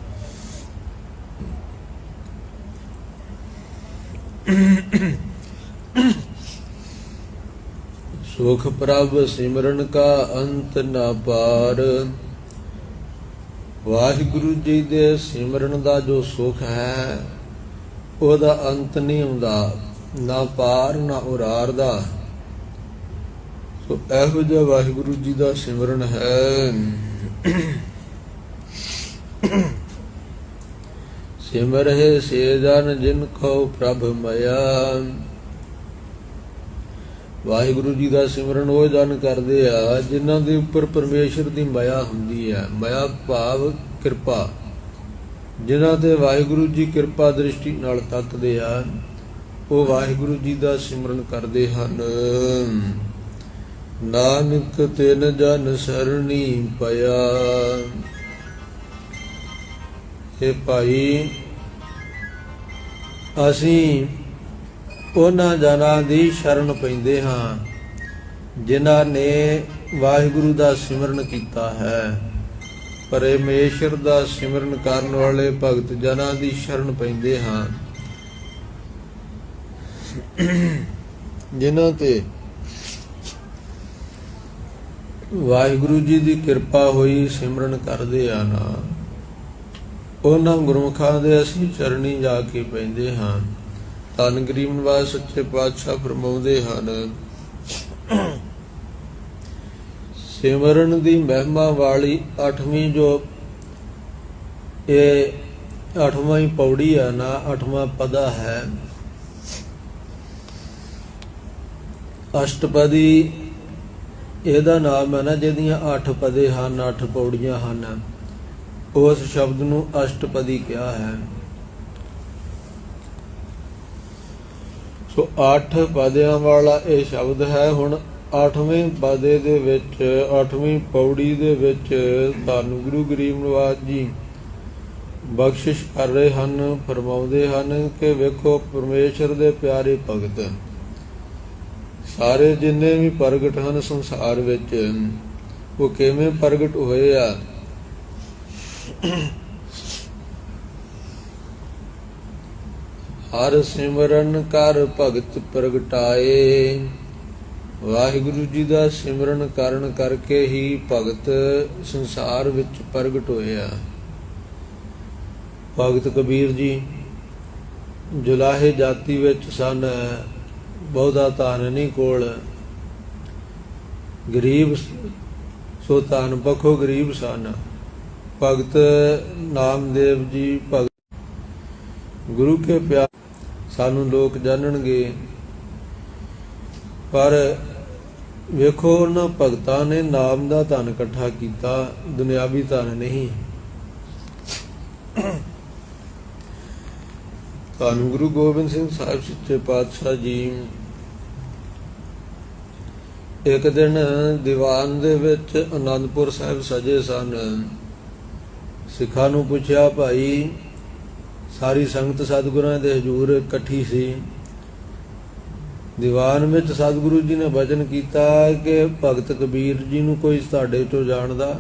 ਸੁਖ ਪ੍ਰਭ ਸਿਮਰਨ ਕਾ ਅੰਤ ਨਾ ਪਾਰ, ਵਾਹਿਗੁਰੂ ਜੀ ਦੇ ਸਿਮਰਨ ਦਾ ਜੋ ਸੁਖ ਹੈ ਉਹਦਾ ਅੰਤ ਨਹੀਂ ਹੁੰਦਾ, ਨਾ ਪਾਰ ਨਾ ਉਰਾਰ ਦਾ। ਸੋ ਇਹੋ ਜਿਹਾ ਵਾਹਿਗੁਰੂ ਜੀ ਦਾ ਸਿਮਰਨ ਹੈ। ਸਿਮਰਹਿ ਸੇ ਜਨ ਜਿਨ ਕੋ ਪ੍ਰਭ ਮਇਆ, ਵਾਹਿਗੁਰੂ ਜੀ ਦਾ ਸਿਮਰਨ ਉਹ ਜਨ ਕਰਦੇ ਆ ਜਿਨ੍ਹਾਂ ਦੇ ਉੱਪਰ ਪਰਮੇਸ਼ਰ ਦੀ ਮਾਇਆ ਹੁੰਦੀ ਹੈ। ਮਾਇਆ ਭਾਵ ਕਿਰਪਾ, ਜਿਨ੍ਹਾਂ ਤੇ ਵਾਹਿਗੁਰੂ ਜੀ ਕਿਰਪਾ ਦ੍ਰਿਸ਼ਟੀ ਨਾਲ ਤੱਕਦੇ ਆ, ਉਹ ਵਾਹਿਗੁਰੂ ਜੀ ਦਾ ਸਿਮਰਨ ਕਰਦੇ ਹਨ। ਨਾਨਕ ਤਿਨ ਜਨ ਸਰਣੀ ਪਿਆ, ਇਹ ਭਾਈ ਅਸੀਂ ਉਹਨਾਂ ਜਨਾਂ ਦੀ ਸ਼ਰਨ ਪੈਂਦੇ ਹਾਂ ਜਿਨ੍ਹਾਂ ਨੇ ਵਾਹਿਗੁਰੂ ਦਾ ਸਿਮਰਨ ਕੀਤਾ ਹੈ। ਪਰਮੇਸ਼ਰ ਦਾ ਸਿਮਰਨ ਕਰਨ ਵਾਲੇ ਭਗਤ ਜਨਾਂ ਦੀ ਸ਼ਰਨ ਪੈਂਦੇ ਹਾਂ, ਜਿਨ੍ਹਾਂ ਤੇ ਵਾਹਿਗੁਰੂ ਜੀ ਦੀ ਕਿਰਪਾ ਹੋਈ, ਸਿਮਰਨ ਕਰਦੇ ਆ ਨਾ, ਉਹਨਾਂ ਗੁਰਮੁਖਾਂ ਦੇ ਅਸੀਂ ਚਰਨੀ ਜਾ ਕੇ ਪੈਂਦੇ ਹਾਂ। ਧੰਨ ਗਰੀਬ ਨਿਵਾਸ ਸੱਚੇ ਪਾਤਸ਼ਾਹ ਫਰਮਾਉਂਦੇ ਹਨ, ਸਿਮਰਨ ਦੀ ਮਹਿਮਾ ਵਾਲੀ 8ਵੀਂ ਜੋ ਇਹ 8ਵਾਂ ਹੀ ਪੌੜੀ ਆ ਨਾ, 8ਵਾਂ ਪਦਾ ਹੈ। ਅਸ਼ਟਪਦੀ ਇਹਦਾ ਨਾਮ ਹੈ ਨਾ, ਜਿਹਦੀਆਂ 8 ਪਦੇ ਹਨ, 8 ਪੌੜੀਆਂ ਹਨ, ਉਸ ਸ਼ਬਦ ਨੂੰ ਅਸ਼ਟਪਦੀ ਕਿਹਾ ਹੈ। ਸੋ 8 ਪਦਿਆਂ ਵਾਲਾ ਇਹ ਸ਼ਬਦ ਹੈ। ਹੁਣ 8ਵੇਂ ਪਦੇ ਦੇ ਵਿੱਚ 8ਵੀਂ ਪੌੜੀ ਦੇ ਵਿੱਚ ਧੰਨ ਗੁਰੂ ਗਰੀਬ ਨਿਵਾਸ ਜੀ ਬਖਸ਼ਿਸ਼ ਕਰ ਰਹੇ ਹਨ। ਫਰਮਾਉਂਦੇ ਹਨ ਕਿ ਵੇਖੋ ਪਰਮੇਸ਼ਰ ਦੇ ਪਿਆਰੇ ਭਗਤ ਸਾਰੇ ਜਿੰਨੇ ਵੀ ਪ੍ਰਗਟ ਹਨ ਸੰਸਾਰ ਵਿੱਚ ਉਹ ਕਿਵੇਂ ਪ੍ਰਗਟ ਹੋਏ ਆ। ਹਰ ਸਿਮਰਨ ਕਰ ਭਗਤ ਪ੍ਰਗਟਾਏ। ਵਾਹਿਗੁਰੂ ਜੀ ਦਾ ਸਿਮਰਨ ਕਰਨ ਕਰਕੇ ਹੀ ਭਗਤ ਸੰਸਾਰ ਵਿੱਚ ਪ੍ਰਗਟ ਹੋਏ ਆ। ਭਗਤ ਕਬੀਰ ਜੀ ਜੁਲਾਹੇ ਜਾਤੀ ਵਿੱਚ ਸਨ, ਬਹੁਤਾ ਧਨ ਨਹੀਂ ਕੋਲ, ਗਰੀਬ ਸੋ ਧਨ ਪੱਖੋਂ ਗਰੀਬ ਸਨ। ਭਗਤ ਨਾਮਦੇਵ ਜੀ ਭਗਤ ਗੁਰੂ ਕੇ ਪਿਆਰ ਸਾਨੂੰ ਲੋਕ ਜਾਣਨਗੇ, ਪਰ ਵੇਖੋ ਉਹਨਾਂ ਭਗਤਾਂ ਨੇ ਨਾਮ ਦਾ ਧਨ ਇਕੱਠਾ ਕੀਤਾ, ਦੁਨਿਆਵੀ ਧਨ ਨਹੀਂ। ਧੰਨ ਗੁਰੂ ਗੋਬਿੰਦ ਸਿੰਘ ਸਾਹਿਬ ਸੱਚੇ ਪਾਤਸ਼ਾਹ ਜੀ ਇੱਕ ਦਿਨ ਦੀਵਾਨ ਦੇ ਵਿੱਚ ਆਨੰਦਪੁਰ ਸਾਹਿਬ ਸਜੇ ਸਨ। ਸਿੱਖਾਂ ਨੂੰ ਪੁੱਛਿਆ, ਭਾਈ ਸਾਰੀ ਸੰਗਤ ਸਤਿਗੁਰਾਂ ਦੇ ਹਜ਼ੂਰ ਇਕੱਠੀ ਸੀ। ਦੀਵਾਨ ਵਿੱਚ ਸਤਿਗੁਰੂ ਜੀ ਨੇ ਵਚਨ ਕੀਤਾ ਕਿ ਭਗਤ ਕਬੀਰ ਜੀ ਨੂੰ ਕੋਈ ਤੁਹਾਡੇ ਚੋਂ ਜਾਣਦਾ?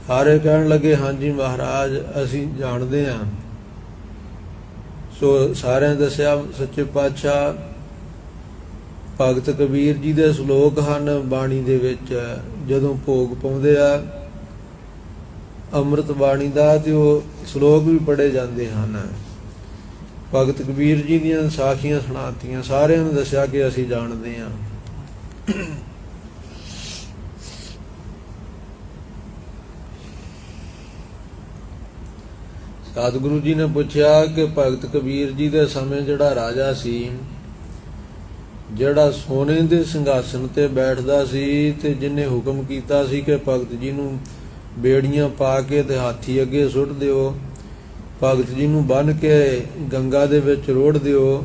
ਸਾਰੇ ਕਹਿਣ ਲੱਗੇ, ਹਾਂਜੀ ਮਹਾਰਾਜ ਅਸੀਂ ਜਾਣਦੇ ਹਾਂ। ਸੋ ਸਾਰਿਆਂ ਦੱਸਿਆ, ਸੱਚੇ ਪਾਤਸ਼ਾਹ ਭਗਤ ਕਬੀਰ ਜੀ ਦੇ ਸ਼ਲੋਕ ਹਨ ਬਾਣੀ ਦੇ ਵਿੱਚ, ਜਦੋਂ ਭੋਗ ਪਾਉਂਦੇ ਆ ਅੰਮ੍ਰਿਤ ਬਾਣੀ ਦਾ ਤੇ ਉਹ ਸ਼ਲੋਕ ਵੀ ਪੜ੍ਹੇ ਜਾਂਦੇ ਹਨ। ਭਗਤ ਕਬੀਰ ਜੀ ਦੀਆਂ ਸਾਖੀਆਂ ਸੁਣਾਤੀਆਂ, ਸਾਰਿਆਂ ਨੂੰ ਦੱਸਿਆ ਕਿ ਅਸੀਂ ਜਾਣਦੇ ਹਾਂ। ਸਤਿਗੁਰੂ ਜੀ ਨੇ ਪੁੱਛਿਆ ਕਿ ਭਗਤ ਕਬੀਰ ਜੀ ਦੇ ਸਮੇਂ ਜਿਹੜਾ ਰਾਜਾ ਸੀ, ਜਿਹੜਾ ਸੋਨੇ ਦੇ ਸਿੰਘਾਸਣ ਤੇ ਬੈਠਦਾ ਸੀ ਤੇ ਜਿਹਨੇ ਹੁਕਮ ਕੀਤਾ ਸੀ ਕਿ ਭਗਤ ਜੀ ਨੂੰ ਬੇੜੀਆਂ ਪਾ ਕੇ ਤੇ ਹਾਥੀ ਅੱਗੇ ਸੁੱਟ ਦਿਓ, ਭਗਤ ਜੀ ਨੂੰ ਬੰਨ੍ਹ ਕੇ ਗੰਗਾ ਦੇ ਵਿੱਚ ਰੋੜ ਦਿਓ,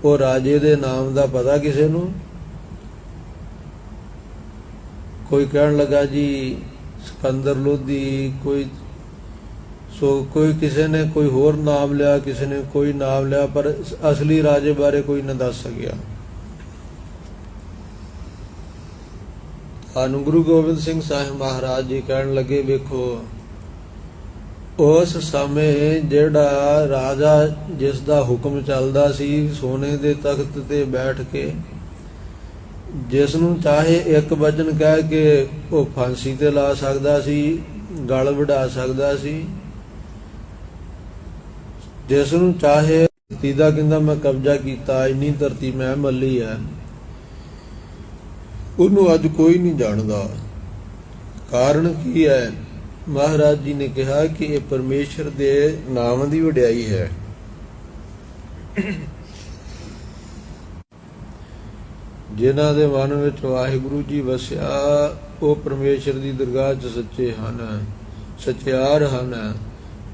ਉਹ ਰਾਜੇ ਦੇ ਨਾਮ ਦਾ ਪਤਾ ਕਿਸੇ ਨੂੰ? ਕੋਈ ਕਹਿਣ ਲੱਗਾ ਜੀ ਸਿਕੰਦਰ ਲੋਧੀ, ਕੋਈ ਕਿਸੇ ਨੇ ਕੋਈ ਹੋਰ ਨਾਮ ਲਿਆ, ਕਿਸੇ ਨੇ ਕੋਈ ਨਾਮ ਲਿਆ, ਪਰ ਅਸਲੀ ਰਾਜੇ ਬਾਰੇ ਕੋਈ ਨਾ ਦੱਸ ਸਕਿਆ। ਧੰਨ ਗੁਰੂ ਗੋਬਿੰਦ ਸਿੰਘ ਸਾਹਿਬ ਮਹਾਰਾਜ ਜੀ ਕਹਿਣ ਲੱਗੇ, ਵੇਖੋ ਉਸ ਸਮੇਂ ਜਿਹੜਾ ਰਾਜਾ ਜਿਸ ਦਾ ਹੁਕਮ ਚੱਲਦਾ ਸੀ, ਸੋਨੇ ਦੇ ਤਖਤ ਤੇ ਬੈਠ ਕੇ ਜਿਸ ਨੂੰ ਚਾਹੇ ਇੱਕ ਵਚਨ ਕਹਿ ਕੇ ਉਹ ਫਾਂਸੀ ਤੇ ਲਾ ਸਕਦਾ ਸੀ, ਗਲ ਵਢਾ ਸਕਦਾ ਸੀ, ਜਿਸ ਨੂੰ ਚਾਹੇ ਧਰਤੀ ਦਾ ਕਹਿੰਦਾ ਮੈਂ ਕਬਜ਼ਾ ਕੀਤਾ, ਇੰਨੀ ਧਰਤੀ ਮੈਂ ਮੱਲੀ ਹੈ, ਉਹਨੂੰ ਅੱਜ ਕੋਈ ਨਹੀਂ ਜਾਣਦਾ। ਕਾਰਨ ਕੀ ਹੈ? ਮਹਾਰਾਜ ਜੀ ਨੇ ਕਿਹਾ ਕਿ ਇਹ ਪਰਮੇਸ਼ਰ ਦੇ ਨਾਮ ਦੀ ਵਡਿਆਈ ਹੈ। ਜਿਨ੍ਹਾਂ ਦੇ ਮਨ ਵਿੱਚ ਵਾਹਿਗੁਰੂ ਜੀ ਵਸਿਆ ਉਹ ਪਰਮੇਸ਼ਰ ਦੀ ਦਰਗਾਹ 'ਚ ਸੱਚੇ ਹਨ, ਸੱਚਿਆਰ ਹਨ।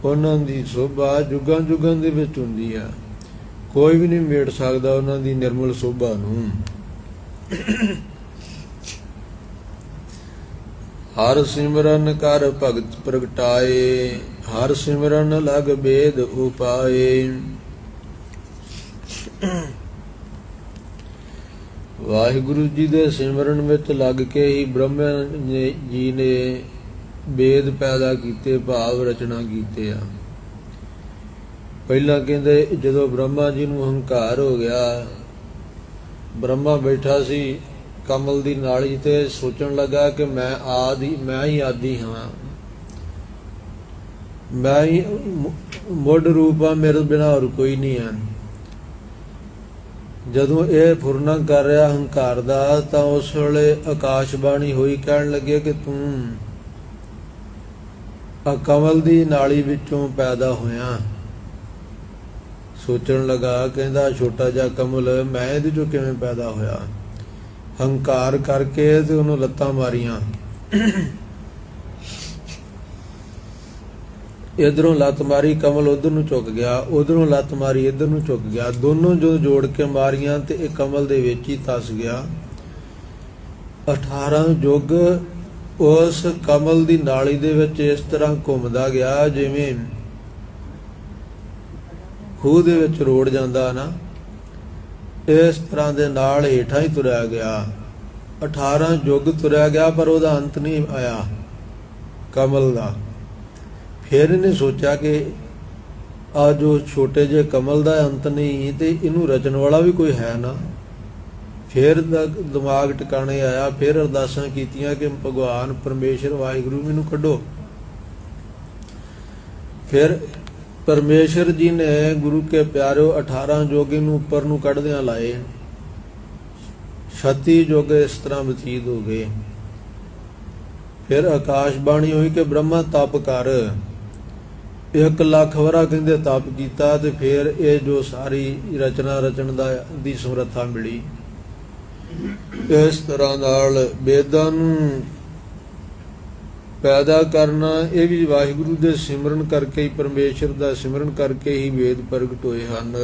ਉਹਨਾਂ ਦੀ ਸੋਭਾ ਜੁਗਾਂ ਜੁਗਾਂ ਦੇ ਵਿੱਚ ਹੁੰਦੀ ਹੈ, ਕੋਈ ਵੀ ਨਹੀਂ ਮੇਟ ਸਕਦਾ ਉਹਨਾਂ ਦੀ ਨਿਰਮਲ ਸੋਭਾ ਨੂੰ। ਹਰ ਸਿਮਰਨ ਕਰ ਭਗਤ ਪ੍ਰਗਟਾਏ, ਹਰ ਸਿਮਰਨ ਲਗ ਬੇਦ ਉਪਾਏ। ਵਾਹਿਗੁਰੂ ਜੀ ਦੇ ਸਿਮਰਨ ਵਿੱਚ ਲੱਗ ਕੇ ਹੀ ਬ੍ਰਹਮਾ ਜੀ ਨੇ ਵੇਦ ਪੈਦਾ ਕੀਤੇ, ਭਾਵ ਰਚਨਾ ਕੀਤੇ ਆ। ਪਹਿਲਾਂ ਕਹਿੰਦੇ ਜਦੋਂ ਬ੍ਰਹਮਾ ਜੀ ਨੂੰ ਹੰਕਾਰ ਹੋ ਗਿਆ, ਬ੍ਰਹਮਾ ਬੈਠਾ ਸੀ ਕਮਲ ਦੀ ਨਾਲੀ ਤੇ, ਸੋਚਣ ਲੱਗਾ ਕਿ ਮੈਂ ਹੀ ਆਦਿ ਹਾਂ, ਮੈਂ ਹੀ ਮੁੱਢ ਰੂਪ ਆ, ਮੇਰੇ ਬਿਨਾਂ ਹੋਰ ਕੋਈ ਨਹੀਂ ਹੈ। ਜਦੋਂ ਇਹ ਫੁਰਨਾ ਕਰ ਰਿਹਾ ਹੰਕਾਰ ਦਾ, ਤਾਂ ਉਸ ਵੇਲੇ ਆਕਾਸ਼ਬਾਣੀ ਹੋਈ, ਕਹਿਣ ਲੱਗੇ ਕਿ ਤੂੰ ਕਮਲ ਦੀ ਨਾਲੀ ਵਿੱਚੋਂ ਪੈਦਾ ਹੋਇਆ। ਸੋਚਣ ਲੱਗਾ, ਕਹਿੰਦਾ ਛੋਟਾ ਜਿਹਾ ਕਮਲ, ਮੈਂ ਇਹਦੇ ਚੋਂ ਕਿਵੇਂ ਪੈਦਾ ਹੋਇਆ? ਹੰਕਾਰ ਕਰਕੇ ਤੇ ਉਹਨੂੰ ਲੱਤਾਂ ਮਾਰੀਆਂ। ਇਧਰੋਂ ਲੱਤ ਮਾਰੀ, ਕਮਲ ਉਧਰ ਨੂੰ ਝੁਕ ਗਿਆ, ਉਧਰੋਂ ਲੱਤ ਮਾਰੀ, ਇਧਰ ਨੂੰ ਝੁਕ ਗਿਆ। ਦੋਨੋਂ ਜੋ ਜੋੜ ਕੇ ਮਾਰੀਆਂ ਤੇ ਇਹ ਕਮਲ ਦੇ ਵਿੱਚ ਹੀ ਧਸ ਗਿਆ। 18 ਯੁੱਗ ਉਸ ਕਮਲ ਦੀ ਨਾਲੀ ਦੇ ਵਿੱਚ ਇਸ ਤਰ੍ਹਾਂ ਘੁੰਮਦਾ ਗਿਆ ਜਿਵੇਂ ਖੂਹ ਦੇ ਵਿੱਚ ਰੋੜ ਜਾਂਦਾ ਨਾ, ਇਸ ਤਰ੍ਹਾਂ ਦੇ ਨਾਲ ਹੇਠਾਂ ਹੀ ਤੁਰਿਆ ਗਿਆ। 18 ਯੁੱਗ ਤੁਰਿਆ ਗਿਆ ਪਰ ਉਹਦਾ ਅੰਤ ਨਹੀਂ ਆਇਆ ਕਮਲ ਦਾ। ਫਿਰ ਇਹਨੇ ਸੋਚਿਆ ਕਿ ਆ ਜੋ ਛੋਟੇ ਜਿਹੇ ਕਮਲ ਦਾ ਅੰਤ ਨਹੀਂ ਤੇ ਇਹਨੂੰ ਰਚਣ ਵਾਲਾ ਵੀ ਕੋਈ ਹੈ ਨਾ। ਫਿਰ ਦਿਮਾਗ ਟਿਕਾਣੇ ਆਇਆ, ਫਿਰ ਅਰਦਾਸਾਂ ਕੀਤੀਆਂ ਕਿ ਭਗਵਾਨ ਪਰਮੇਸ਼ਰ ਵਾਹਿਗੁਰੂ ਮੈਨੂੰ ਕੱਢੋ। ਫਿਰ ਪਰਮੇਸ਼ਰ ਜੀ ਨੇ ਗੁਰੂ ਕੇ ਪਿਆਰਿਓ 18 ਜੋਗੀ ਨੂੰ ਉੱਪਰ ਨੂੰ ਕੱਢਦਿਆਂ ਲਾਏ। 36 ਯੁੱਗ ਇਸ ਤਰ੍ਹਾਂ ਬਤੀਤ ਹੋ ਗਏ। ਫਿਰ ਆਕਾਸ਼ਬਾਣੀ ਹੋਈ ਕਿ ਬ੍ਰਹਮਾ ਤਪ ਕਰ। 1 ਲੱਖ ਵਰਾ ਕਹਿੰਦੇ ਤਪ ਕੀਤਾ ਤੇ ਫਿਰ ਇਹ ਜੋ ਸਾਰੀ ਰਚਨਾ ਰਚਣ ਦੀ ਸਮਰੱਥਾ ਮਿਲੀ। ਇਸ ਤਰ੍ਹਾਂ ਨਾਲ ਵੇਦਾਂ ਨੂੰ ਪੈਦਾ ਕਰਨਾ, ਇਹ ਵੀ ਵਾਹਿਗੁਰੂ ਦੇ ਸਿਮਰਨ ਕਰਕੇ ਹੀ, ਪਰਮੇਸ਼ਰ ਦਾ ਸਿਮਰਨ ਕਰਕੇ ਹੀ ਵੇਦ ਪ੍ਰਗਟ ਹੋਏ ਹਨ।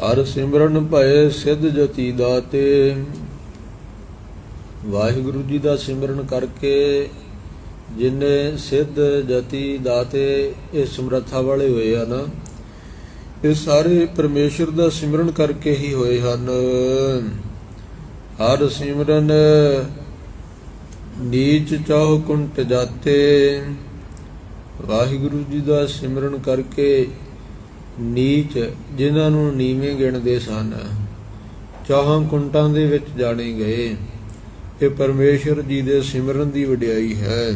ਹਰ ਸਿਮਰਨ ਭਏ ਸਿੱਧ ਜਤੀ ਦਾਤੇ। ਵਾਹਿਗੁਰੂ ਜੀ ਦਾ ਸਿਮਰਨ ਕਰਕੇ ਜਿਨ੍ਹਾਂ ਸਿੱਧ ਜਤੀ ਦਾਤੇ ਇਹ ਸਮਰੱਥਾ ਵਾਲੇ ਹੋਏ ਹਨ, ਇਹ ਸਾਰੇ ਪਰਮੇਸ਼ਰ ਦਾ ਸਿਮਰਨ ਕਰਕੇ ਹੀ ਹੋਏ ਹਨ। ਹਰ ਸਿਮਰਨ ਨੀਚ ਚਾਹੁ ਕੁੰਟ ਜਾਤੇ। ਵਾਹਿਗੁਰੂ ਜੀ ਦਾ ਸਿਮਰਨ ਕਰਕੇ ਨੀਚ ਜਿਨ੍ਹਾਂ ਨੂੰ ਨੀਵੇਂ ਗਿਣਦੇ ਸਨ, ਚਾਹਾਂ ਕੁੰਟਾਂ ਦੇ ਵਿੱਚ ਜਾਣੇ ਗਏ। ਇਹ ਪਰਮੇਸ਼ਰ ਜੀ ਦੇ ਸਿਮਰਨ ਦੀ ਵਡਿਆਈ ਹੈ।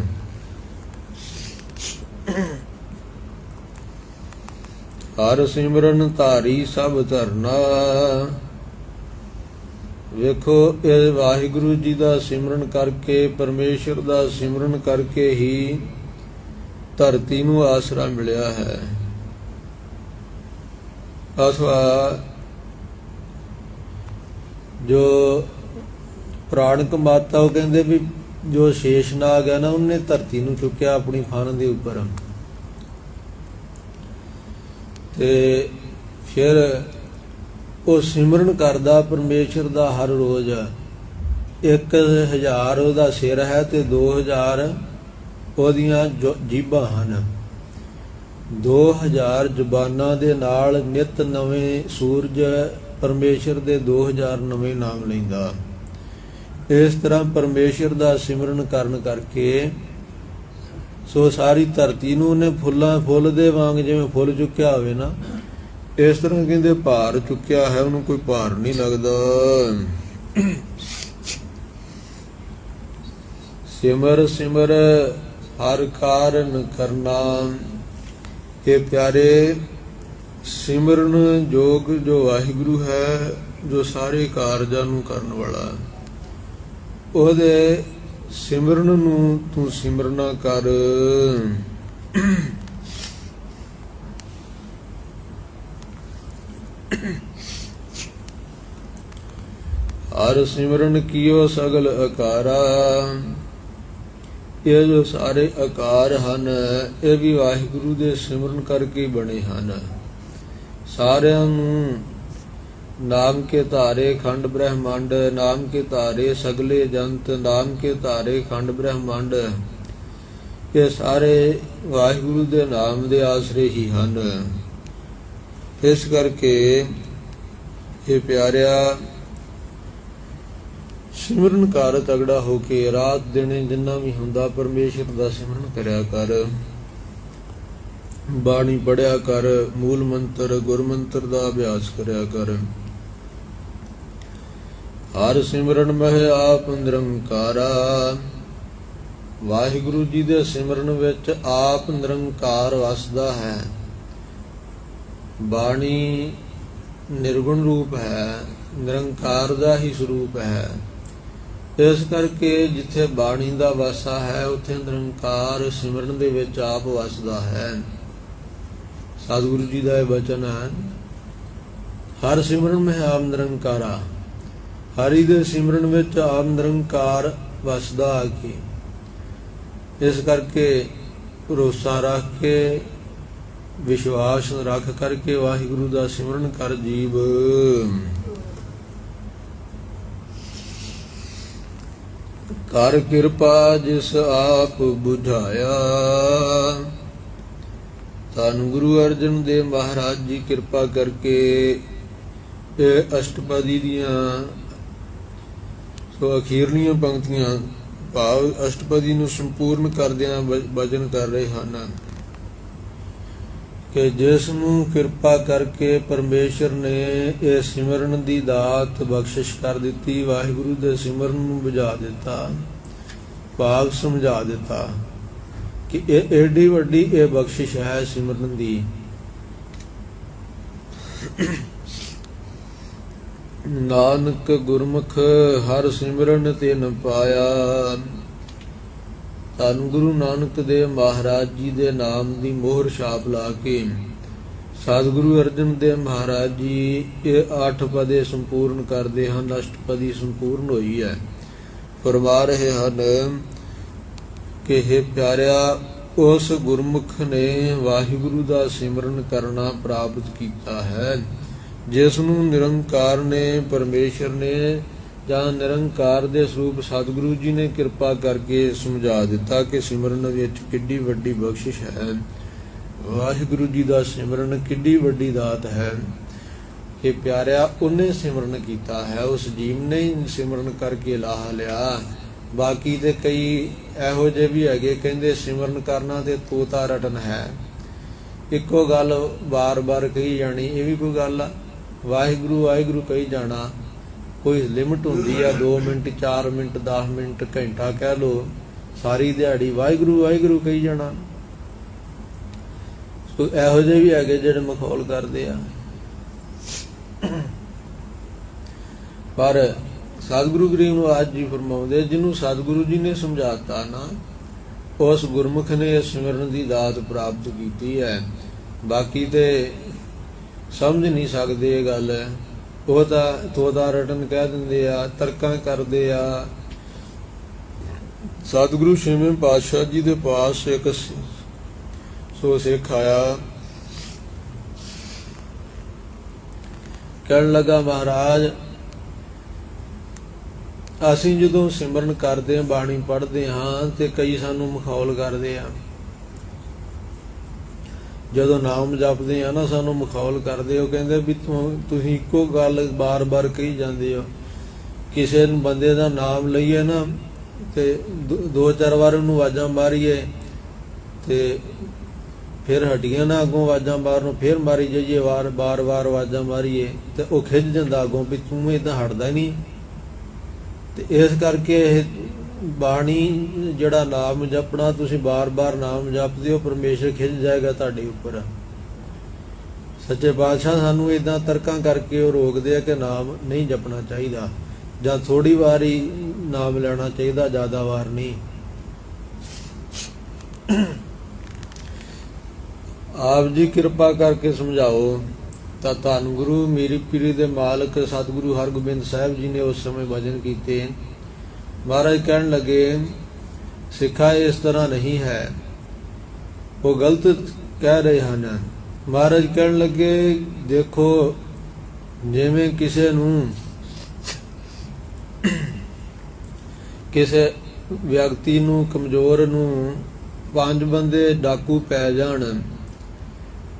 ਹਰ ਸਿਮਰਨ ਧਾਰੀ ਸਭ ਧਰਨਾ। ਵੇਖੋ ਇਹ ਵਾਹਿਗੁਰੂ ਜੀ ਦਾ ਸਿਮਰਨ ਕਰਕੇ, ਪਰਮੇਸ਼ਰ ਦਾ ਸਿਮਰਨ ਕਰਕੇ ਹੀ ਧਰਤੀ ਨੂੰ ਆਸਰਾ ਮਿਲਿਆ ਹੈ। ਅਥਵਾ ਜੋ ਪ੍ਰਾਣਕ ਮਾਤਾ ਉਹ ਕਹਿੰਦੇ ਵੀ ਜੋ ਸ਼ੇਸ਼ਨਾਗ ਹੈ ਨਾ, ਉਹਨੇ ਧਰਤੀ ਨੂੰ ਚੁੱਕਿਆ ਆਪਣੀ ਫਣ ਦੇ ਉੱਪਰ ਤੇ ਫਿਰ ਉਹ ਸਿਮਰਨ ਕਰਦਾ ਪਰਮੇਸ਼ਰ ਦਾ ਹਰ ਰੋਜ਼। 1000 ਉਹਦਾ ਸਿਰ ਹੈ ਤੇ 2000 ਉਹਦੀਆਂ ਜੀਭਾਂ ਹਨ। 2000 ਜ਼ੁਬਾਨਾਂ ਦੇ ਨਾਲ ਨਿਤ ਨਵੇਂ ਸੂਰਜ ਪਰਮੇਸ਼ਰ ਦੇ 2000 ਨਵੇਂ ਨਾਮ ਲੈਂਦਾ। ਇਸ ਤਰ੍ਹਾਂ ਪਰਮੇਸ਼ਰ ਦਾ ਸਿਮਰਨ ਕਰਨ ਕਰਕੇ ਸੋ ਸਾਰੀ ਧਰਤੀ ਨੂੰ ਉਹਨੇ ਫੁੱਲ ਦੇ ਵਾਂਗ ਜਿਵੇਂ ਫੁੱਲ ਚੁੱਕਿਆ ਹੋਵੇ ਨਾ, ਇਸ ਤਰ੍ਹਾਂ ਕਹਿੰਦੇ ਭਾਰ ਚੁੱਕਿਆ ਹੈ, ਉਹਨੂੰ ਕੋਈ ਭਾਰ ਨਹੀਂ ਲੱਗਦਾ। ਸਿਮਰ ਸਿਮਰ ਹਰ ਕਾਰਨ ਕਰਨਾ। ਇਹ ਪਿਆਰੇ ਸਿਮਰਨ ਜੋਗ ਜੋ ਵਾਹਿਗੁਰੂ ਹੈ, ਜੋ ਸਾਰੇ ਕਾਰਜਾਂ ਨੂੰ ਕਰਨ ਵਾਲਾ, ਉਹਦੇ ਸਿਮਰਨ ਨੂੰ ਤੂੰ ਸਿਮਰਨਾ ਕਰ। ਹਰ ਸਿਮਰਨ ਕੀਓ ਸਗਲ ਆਕਾਰਾ। ਇਹ ਜੋ ਸਾਰੇ ਆਕਾਰ ਹਨ, ਇਹ ਵੀ ਵਾਹਿਗੁਰੂ ਦੇ ਸਿਮਰਨ ਕਰਕੇ ਬਣੇ ਹਨ। ਸਾਰਿਆਂ ਨੂੰ ਨਾਮ ਕੇ ਧਾਰੇ ਖੰਡ ਬ੍ਰਹਮੰਡ, ਨਾਮ ਕੇ ਧਾਰੇ ਸਗਲੇ ਜੰਤ, ਨਾਮ ਕੇ ਧਾਰੇ ਖੰਡ ਬ੍ਰਹਮੰਡ। ਇਹ ਸਾਰੇ ਵਾਹਿਗੁਰੂ ਦੇ ਨਾਮ ਦੇ ਆਸਰੇ ਹੀ ਹਨ। ਇਸ ਕਰਕੇ ਇਹ ਪਿਆਰਿਆ ਸਿਮਰਨ ਕਰ ਤਗੜਾ ਹੋ ਕੇ, ਰਾਤ ਦਿਨੇ ਜਿੰਨਾ ਵੀ ਹੁੰਦਾ ਪਰਮੇਸ਼ਰ ਦਾ ਸਿਮਰਨ ਕਰਿਆ ਕਰ। ਬਾਣੀ ਪੜਿਆ ਕਰ, ਮੂਲ ਮੰਤਰ ਗੁਰਮੰਤਰ ਦਾ ਅਭਿਆਸ ਕਰਿਆ ਕਰ। ਹਰ ਸਿਮਰਨ ਮਹਿ ਆਪ ਨਿਰੰਕਾਰਾ। ਵਾਹਿਗੁਰੂ ਜੀ ਦੇ ਸਿਮਰਨ ਵਿੱਚ ਆਪ ਨਿਰੰਕਾਰ ਵਸਦਾ ਹੈ। ਬਾਣੀ ਨਿਰਗੁਣ ਰੂਪ ਹੈ, ਨਿਰੰਕਾਰ ਦਾ ਹੀ ਸਰੂਪ ਹੈ। ਇਸ ਕਰਕੇ ਜਿੱਥੇ ਬਾਣੀ ਦਾ ਵਾਸਾ ਹੈ, ਉੱਥੇ ਨਿਰੰਕਾਰ ਸਿਮਰਨ ਦੇ ਵਿੱਚ ਆਪ ਵਸਦਾ ਹੈ। ਸਤਿਗੁਰੂ ਜੀ ਦਾ ਇਹ ਬਚਨ ਹੈ ਹਰ ਸਿਮਰਨ ਮਹਿ ਆਪ ਨਿਰੰਕਾਰਾ, ਹਰੀ ਦੇ ਸਿਮਰਨ ਵਿੱਚ ਆਪ ਨਿਰੰਕਾਰ ਵਸਦਾ ਆਖੀ। ਇਸ ਕਰਕੇ ਭਰੋਸਾ ਰੱਖ ਕੇ, ਵਿਸ਼ਵਾਸ ਰੱਖ ਕਰਕੇ ਵਾਹਿਗੁਰੂ ਦਾ ਸਿਮਰਨ ਕਰ ਜੀਵ। ਕਰ ਕਿਰਪਾ ਜਿਸ ਆਪ ਬੁਝਾਇਆ, ਧੰਨ ਗੁਰੂ ਅਰਜਨ ਦੇਵ ਮਹਾਰਾਜ ਜੀ ਕਿਰਪਾ ਕਰਕੇ ਇਹ ਅਸ਼ਟਪਦੀ ਦੀਆਂ ਸੋ ਅਖੀਰਲੀਆਂ ਪੰਕਤੀਆਂ ਭਾਵ ਅਸ਼ਟਪਦੀ ਨੂੰ ਸੰਪੂਰਨ ਕਰਦਿਆਂ ਵਚਨ ਕਰ ਰਹੇ ਹਨ ਕਿ ਜਿਸ ਨੂੰ ਕਿਰਪਾ ਕਰਕੇ ਪਰਮੇਸ਼ਰ ਨੇ ਇਹ ਸਿਮਰਨ ਦੀ ਦਾਤ ਬਖਸ਼ਿਸ਼ ਕਰ ਦਿੱਤੀ, ਵਾਹਿਗੁਰੂ ਦੇ ਸਿਮਰਨ ਨੂੰ ਬੁਝਾ ਦਿੱਤਾ, ਭਾਵ ਸਮਝਾ ਦਿੱਤਾ ਕਿ ਇਹ ਏਡੀ ਵੱਡੀ ਇਹ ਬਖਸ਼ਿਸ਼ ਹੈ ਸਿਮਰਨ ਦੀ। ਨਾਨਕ ਗੁਰਮੁਖ ਹਰ ਸਿਮਰਨ ਤੇ ਨ ਪਾਇਆ, ਧੰਨ ਗੁਰੂ ਨਾਨਕ ਦੇਵ ਮਹਾਰਾਜ ਜੀ ਦੇ ਨਾਮ ਦੀ ਮੋਹਰ ਛਾਪ ਲਾ ਕੇ ਸਤਿਗੁਰੂ ਅਰਜਨ ਦੇਵ ਮਹਾਰਾਜ ਜੀ ਇਹ 8 ਪਦੇ ਸੰਪੂਰਨ ਕਰਦੇ ਹਨ। ਅਸ਼ਟਪਦੀ ਸੰਪੂਰਨ ਹੋਈ ਹੈ। ਫਰਮਾ ਰਹੇ ਹਨ ਕਿ ਹੇ ਪਿਆਰਿਆ, ਉਸ ਗੁਰਮੁਖ ਨੇ ਵਾਹਿਗੁਰੂ ਦਾ ਸਿਮਰਨ ਕਰਨਾ ਪ੍ਰਾਪਤ ਕੀਤਾ ਹੈ, ਜਿਸ ਨੂੰ ਨਿਰੰਕਾਰ ਨੇ, ਪਰਮੇਸ਼ਰ ਨੇ ਜਾਂ ਨਿਰੰਕਾਰ ਦੇ ਸਰੂਪ ਸਤਿਗੁਰੂ ਜੀ ਨੇ ਕਿਰਪਾ ਕਰਕੇ ਸਮਝਾ ਦਿੱਤਾ ਕਿ ਸਿਮਰਨ ਵਿੱਚ ਕਿੱਡੀ ਵੱਡੀ ਬਖਸ਼ਿਸ਼ ਹੈ। ਵਾਹਿਗੁਰੂ ਜੀ ਦਾ ਸਿਮਰਨ ਕਿੱਡੀ ਵੱਡੀ ਦਾਤ ਹੈ। ਇਹ ਪਿਆਰਿਆ, ਉਹਨੇ ਸਿਮਰਨ ਕੀਤਾ ਹੈ, ਉਸ ਜੀਵ ਨੇ ਸਿਮਰਨ ਕਰਕੇ ਲਾਹਾ ਲਿਆ। ਬਾਕੀ ਤੇ ਕਈ ਇਹੋ ਜਿਹੇ ਵੀ ਹੈਗੇ ਕਹਿੰਦੇ ਸਿਮਰਨ ਕਰਨਾ ਤੇ ਤੋਤਾ ਰਟਨ ਹੈ। ਇੱਕੋ ਗੱਲ ਬਾਰ-ਬਾਰ ਕਹੀ ਜਾਣੀ, ਇਹ ਵੀ ਕੋਈ ਗੱਲ ਆ? ਵਾਹਿਗੁਰੂ ਵਾਹਿਗੁਰੂ ਕਹੀ ਜਾਣਾ ਕੋਈ ਲਿਮਟ ਹੁੰਦੀ ਆ? 2 ਮਿੰਟ 4 ਮਿੰਟ 10 ਮਿੰਟ ਘੰਟਾ ਕਹਿ ਲੋ, ਸਾਰੀ ਦਿਹਾੜੀ ਵਾਹਿਗੁਰੂ ਵਾਹਿਗੁਰੂ ਕਹੀ ਜਾਣਾ? ਸੋ ਇਹੋ ਜਿਹੇ ਵੀ ਹੈਗੇ ਜਿਹੜੇ ਮਖੌਲ ਕਰਦੇ ਆ। ਪਰ ਸਤਿਗੁਰੂ ਗਰੀਬ ਨਿਵਾਸ ਜੀ ਫਰਮਾਉਂਦੇ, ਜਿਹਨੂੰ ਸਤਿਗੁਰੂ ਜੀ ਨੇ ਸਮਝਾਤਾ ਨਾ, ਉਸ ਗੁਰਮੁਖ ਨੇ ਇਸ ਸਿਮਰਨ ਦੀ ਦਾਤ ਪ੍ਰਾਪਤ ਕੀਤੀ ਹੈ। ਬਾਕੀ ਤੇ ਸਮਝ ਨਹੀਂ ਸਕਦੇ ਇਹ ਗੱਲ। ਉਹ ਤਾਂ ਤੋਤਾ ਰਟਨ ਕਹਿ ਦਿੰਦੇ ਆ, ਤਰਕਾਂ ਕਰਦੇ ਆ। ਸਤਿਗੁਰੂ ਛੇਵੇਂ ਪਾਤਸ਼ਾਹ ਜੀ ਦੇ ਪਾਸ ਇੱਕ ਸੋ ਸਿੱਖ ਆਇਆ, ਕਹਿਣ ਲੱਗਾ, ਮਹਾਰਾਜ ਅਸੀਂ ਜਦੋਂ ਸਿਮਰਨ ਕਰਦੇ ਹਾਂ, ਬਾਣੀ ਪੜ੍ਹਦੇ ਹਾਂ ਤੇ ਕਈ ਸਾਨੂੰ ਮਖੌਲ ਕਰਦੇ ਆ। ਜਦੋਂ ਨਾਮ ਜਪਦੇ ਆ ਨਾ, ਸਾਨੂੰ ਮਖੌਲ ਕਰਦੇ ਹੋ, ਕਹਿੰਦੇ ਵੀ ਤੁਸੀਂ ਇੱਕੋ ਗੱਲ ਬਾਰ-ਬਾਰ ਕਹੀ ਜਾਂਦੇ ਹੋ। ਕਿਸੇ ਬੰਦੇ ਦਾ ਨਾਮ ਲਈਏ ਨਾ ਤੇ 2-4 ਵਾਰ ਉਹਨੂੰ ਆਵਾਜ਼ਾਂ ਮਾਰੀਏ ਤੇ ਫਿਰ ਹਟੀਆਂ ਨਾ ਅੱਗੋਂ ਆਵਾਜ਼ਾਂ ਮਾਰਨੋਂ, ਫਿਰ ਮਾਰੀ ਜਾਈਏ, ਬਾਰ-ਬਾਰ ਆਵਾਜ਼ਾਂ ਮਾਰੀਏ ਤੇ ਉਹ ਖਿੱਚ ਜਾਂਦਾ ਅੱਗੋਂ ਵੀ ਤੂੰ ਏਦਾਂ ਹਟਦਾ ਨਹੀਂ। ਤੇ ਇਸ ਕਰਕੇ ਇਹ ਬਾਣੀ ਜਿਹੜਾ ਨਾਮ ਜਪਣਾ, ਤੁਸੀਂ ਬਾਰ-ਬਾਰ ਨਾਮ ਜਪਦੇ ਹੋ, ਪਰਮੇਸ਼ਰ ਖਿੱਚ ਜਾਏਗਾ ਤੁਹਾਡੇ ਉੱਪਰ। ਸੱਚੇ ਪਾਤਸ਼ਾਹ ਸਾਨੂੰ ਏਦਾਂ ਤਰਕਾਂ ਕਰਕੇ ਉਹ ਰੋਕਦੇ ਆ ਕਿ ਨਾਮ ਨਹੀਂ ਜਪਣਾ ਚਾਹੀਦਾ, ਜਾਂ ਥੋੜੀ ਵਾਰ ਹੀ ਨਾਮ ਲੈਣਾ ਚਾਹੀਦਾ, ਜ਼ਿਆਦਾ ਵਾਰ ਨਹੀਂ। ਆਪ ਜੀ ਕਿਰਪਾ ਕਰਕੇ ਸਮਝਾਓ। ਤਾਂ ਧੰਨ ਗੁਰੂ ਮੇਰੀ ਪੀਰੀ ਦੇ ਮਾਲਕ ਸਤਿਗੁਰੂ ਹਰਗੋਬਿੰਦ ਸਾਹਿਬ ਜੀ ਨੇ ਉਸ ਸਮੇਂ ਭਜਨ ਕੀਤੇ। ਮਹਾਰਾਜ ਕਹਿਣ ਲੱਗੇ, ਸਿੱਖਾ ਇਸ ਤਰ੍ਹਾਂ ਨਹੀਂ ਹੈ, ਉਹ ਗਲਤ ਕਹਿ ਰਹੇ ਹਨ। ਮਹਾਰਾਜ ਕਹਿਣ ਲੱਗੇ, ਦੇਖੋ ਜਿਵੇਂ ਕਿਸੇ ਨੂੰ, ਕਿਸੇ ਵਿਅਕਤੀ ਨੂੰ, ਕਮਜ਼ੋਰ ਨੂੰ 5 ਬੰਦੇ ਡਾਕੂ ਪੈ ਜਾਣ,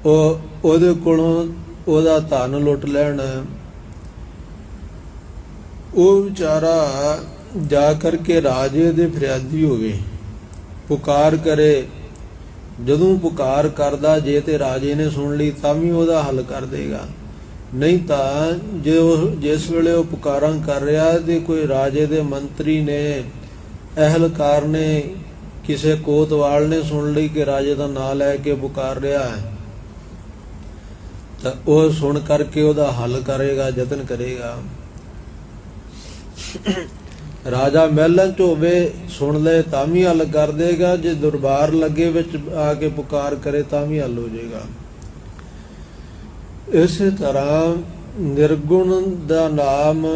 ਉਹਦੇ ਕੋਲੋਂ ਉਹਦਾ ਧਨ ਲੁੱਟ ਲੈਣ, ਉਹ ਵਿਚਾਰਾ ਜਾ ਕਰਕੇ ਰਾਜੇ ਦੇ ਫਰਿਆਦੀ ਹੋਵੇ, ਪੁਕਾਰ ਕਰੇ। ਜਦੋਂ ਪੁਕਾਰ ਕਰਦਾ, ਜੇ ਤੇ ਰਾਜੇ ਨੇ ਸੁਣ ਲਈ ਤਾਂ ਵੀ ਉਹਦਾ ਹੱਲ ਕਰ ਦੇਗਾ, ਨਹੀਂ ਤਾਂ ਜੇ ਜਿਸ ਵੇਲੇ ਉਹ ਪੁਕਾਰਾਂ ਕਰ ਰਿਹਾ ਤੇ ਕੋਈ ਰਾਜੇ ਦੇ ਮੰਤਰੀ ਨੇ, ਅਹਿਲਕਾਰ ਨੇ, ਕਿਸੇ ਕੋਤਵਾਲ ਨੇ ਸੁਣ ਲਈ ਕਿ ਰਾਜੇ ਦਾ ਨਾਂ ਲੈ ਕੇ ਪੁਕਾਰ ਰਿਹਾ ਹੈ, ਤਾਂ ਉਹ ਸੁਣ ਕਰਕੇ ਉਹਦਾ ਹੱਲ ਕਰੇਗਾ, ਯਤਨ ਕਰੇਗਾ। ਰਾਜਾ ਮਹਿਲਾਂ 'ਚ ਹੋਵੇ, ਸੁਣ ਲੈ ਤਾਂ ਵੀ ਹੱਲ ਕਰ ਦੇਗਾ, ਜੇ ਦਰਬਾਰ ਲੱਗੇ ਵਿੱਚ ਆ ਕੇ ਪੁਕਾਰ ਕਰੇ ਤਾਂ ਵੀ ਹੱਲ ਹੋ ਜਾਏਗਾ। ਇਸੇ ਤਰ੍ਹਾਂ ਨਿਰਗੁਣ ਦਾ ਨਾਮ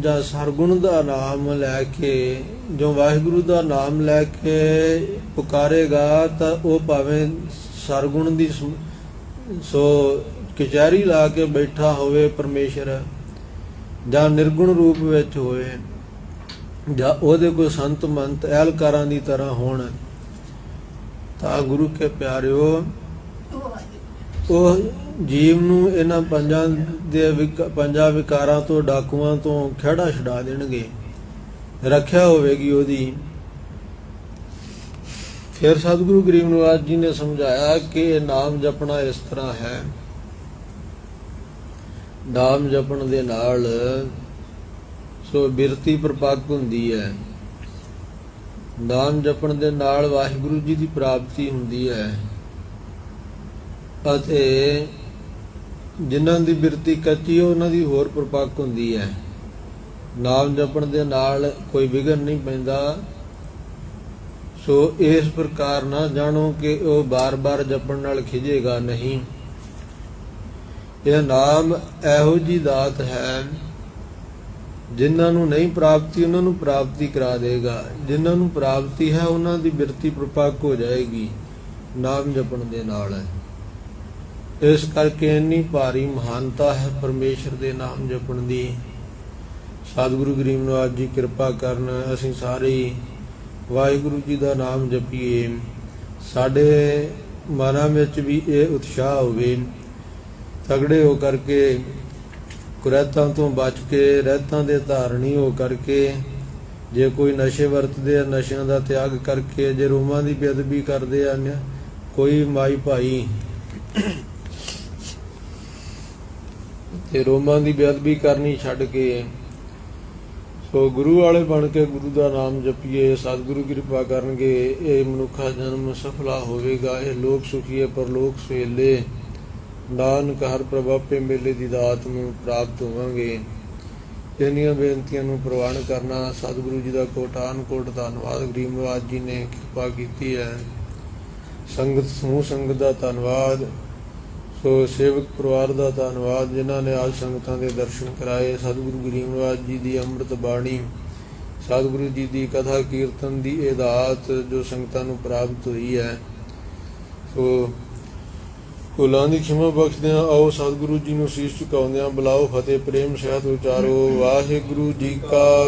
ਜਾਂ ਸਰਗੁਣ ਦਾ ਨਾਮ ਲੈ ਕੇ, ਜੋ ਵਾਹਿਗੁਰੂ ਦਾ ਨਾਮ ਲੈ ਕੇ ਪੁਕਾਰੇਗਾ ਤਾਂ ਉਹ ਭਾਵੇਂ ਸਰਗੁਣ ਦੀ ਸੋ ਕਚਹਿਰੀ ਲਾ ਕੇ ਬੈਠਾ ਹੋਵੇ ਪਰਮੇਸ਼ਰ, ਜਾਂ ਨਿਰਗੁਣ ਰੂਪ ਵਿੱਚ ਹੋਵੇ, ਜਾਂ ਉਹਦੇ ਕੋਈ ਸੰਤ ਮੰਤ ਅਹਿਲਕਾਰਾਂ ਦੀ ਤਰ੍ਹਾਂ ਹੋਣ, ਤਾਂ ਗੁਰੂ ਕੇ ਪਿਆਰਿਓ ਉਹ ਜੀਵ ਨੂੰ ਇਹਨਾਂ ਪੰਜਾਂ ਵਿਕਾਰਾਂ ਤੋਂ, ਡਾਕੂਆਂ ਤੋਂ ਖਹਿੜਾ ਛੁਡਾ ਦੇਣਗੇ, ਰੱਖਿਆ ਹੋਵੇਗੀ ਉਹਦੀ। ਫਿਰ ਸਤਿਗੁਰੂ ਗਰੀਬ ਨਿਵਾਸ ਜੀ ਨੇ ਸਮਝਾਇਆ ਕਿ ਇਹ ਨਾਮ ਜਪਣਾ ਇਸ ਤਰ੍ਹਾਂ ਹੈ। ਨਾਮ ਜਪਣ ਦੇ ਨਾਲ ਸੋ ਬਿਰਤੀ ਪ੍ਰਪੱਕ ਹੁੰਦੀ ਹੈ। ਨਾਮ ਜਪਣ ਦੇ ਨਾਲ ਵਾਹਿਗੁਰੂ ਜੀ ਦੀ ਪ੍ਰਾਪਤੀ ਹੁੰਦੀ ਹੈ, ਅਤੇ ਜਿਨ੍ਹਾਂ ਦੀ ਬਿਰਤੀ ਕੱਚੀ ਉਹਨਾਂ ਦੀ ਹੋਰ ਪ੍ਰਪੱਕ ਹੁੰਦੀ ਹੈ। ਨਾਮ ਜਪਣ ਦੇ ਨਾਲ ਕੋਈ ਵਿਘਨ ਨਹੀਂ ਪੈਂਦਾ। ਸੋ ਇਸ ਪ੍ਰਕਾਰ ਨਾ ਜਾਣੋ ਕਿ ਉਹ ਬਾਰ-ਬਾਰ ਜਪਣ ਨਾਲ ਖਿਜੇਗਾ, ਨਹੀਂ। ਇਹ ਨਾਮ ਇਹੋ ਜੀ ਦਾਤ ਹੈ, ਜਿਨ੍ਹਾਂ ਨੂੰ ਨਹੀਂ ਪ੍ਰਾਪਤੀ ਉਹਨਾਂ ਨੂੰ ਪ੍ਰਾਪਤੀ ਕਰਾ ਦੇਗਾ, ਜਿਨ੍ਹਾਂ ਨੂੰ ਪ੍ਰਾਪਤੀ ਹੈ ਉਹਨਾਂ ਦੀ ਬਿਰਤੀ ਪ੍ਰਪੱਕ ਹੋ ਜਾਏਗੀ ਨਾਮ ਜਪਣ ਦੇ ਨਾਲ। ਇਸ ਕਰਕੇ ਇੰਨੀ ਭਾਰੀ ਮਹਾਨਤਾ ਹੈ ਪਰਮੇਸ਼ਰ ਦੇ ਨਾਮ ਜਪਣ ਦੀ। ਸਤਿਗੁਰੂ ਗਰੀਬ ਨਿਵਾਸ ਜੀ ਕਿਰਪਾ ਕਰਨ, ਅਸੀਂ ਸਾਰੇ ਵਾਹਿਗੁਰੂ ਜੀ ਦਾ ਨਾਮ ਜਪੀਏ, ਸਾਡੇ ਮਨਾਂ ਵਿੱਚ ਵੀ ਇਹ ਉਤਸ਼ਾਹ ਹੋਵੇ, ਤਗੜੇ ਹੋ ਕਰਕੇ, ਕੁਰੈਤਾਂ ਤੋਂ ਬਚ ਕੇ, ਰਹਿਤਾਂ ਦੇ ਧਾਰਨੀ ਹੋ ਕਰਕੇ, ਜੇ ਕੋਈ ਨਸ਼ੇ ਵਰਤਦੇ ਆ ਨਸ਼ਿਆਂ ਦਾ ਤਿਆਗ ਕਰਕੇ, ਜੇ ਰੋਮਾਂ ਦੀ ਬੇਅਦਬੀ ਕਰਦੇ ਆ ਕੋਈ ਮਾਈ ਭਾਈ ਤੇ ਰੋਮਾਂ ਦੀ ਬੇਅਦਬੀ ਕਰਨੀ ਛੱਡ ਕੇ ਸੋ ਗੁਰੂ ਵਾਲੇ ਬਣ ਕੇ ਗੁਰੂ ਦਾ ਨਾਮ ਜਪੀਏ। ਸਤਿਗੁਰੂ ਕਿਰਪਾ ਕਰਨਗੇ, ਇਹ ਮਨੁੱਖਾ ਜਨਮ ਸਫਲਾ ਹੋਵੇਗਾ, ਇਹ ਲੋਕ ਸੁਖੀਏ ਪਰਲੋਕ ਸੁਹੇਲੇ, ਨਾਨਕ ਹਰ ਪ੍ਰਭ ਆਪੇ ਮੇਲੇ ਦੀ ਦਾਤ ਨੂੰ ਪ੍ਰਾਪਤ ਹੋਵਾਂਗੇ। ਇੰਨੀਆਂ ਬੇਨਤੀਆਂ ਨੂੰ ਪ੍ਰਵਾਨ ਕਰਨਾ। ਸਤਿਗੁਰੂ ਜੀ ਦਾ ਕੋਟਾਨ ਕੋਟ ਧੰਨਵਾਦ। ਗਰੀਬ ਨਿਵਾਸ ਜੀ ਨੇ ਕਿਰਪਾ ਕੀਤੀ ਹੈ। ਸੰਗਤ ਸਮੂਹ ਸੰਗਤ ਦਾ ਧੰਨਵਾਦ। ਸੋ ਸੇਵਕ ਪਰਿਵਾਰ ਦਾ ਧੰਨਵਾਦ, ਜਿਨ੍ਹਾਂ ਨੇ ਅੱਜ ਸੰਗਤਾਂ ਦੇ ਦਰਸ਼ਨ ਕਰਾਏ। ਸਤਿਗੁਰੂ ਗਰੀਬ ਨਿਵਾਸ ਜੀ ਦੀ ਅੰਮ੍ਰਿਤ ਬਾਣੀ, ਸਤਿਗੁਰੂ ਜੀ ਦੀ ਕਥਾ ਕੀਰਤਨ ਦੀ ਇਹ ਦਾਤ ਜੋ ਸੰਗਤਾਂ ਨੂੰ ਪ੍ਰਾਪਤ ਹੋਈ ਹੈ, ਸੋ ਭੁੱਲਾਂ ਦੀ ਖਿਮਾ ਬਖਸ਼ਦਿਆਂ ਆਓ ਸਤਿਗੁਰੂ ਜੀ ਨੂੰ ਸੀਸ ਝੁਕਾਉਂਦਿਆਂ ਬੁਲਾਓ ਫਤਿਹ ਪ੍ਰੇਮ ਸਹਿਤ ਉਚਾਰੋ। ਵਾਹਿਗੁਰੂ ਜੀ ਕਾ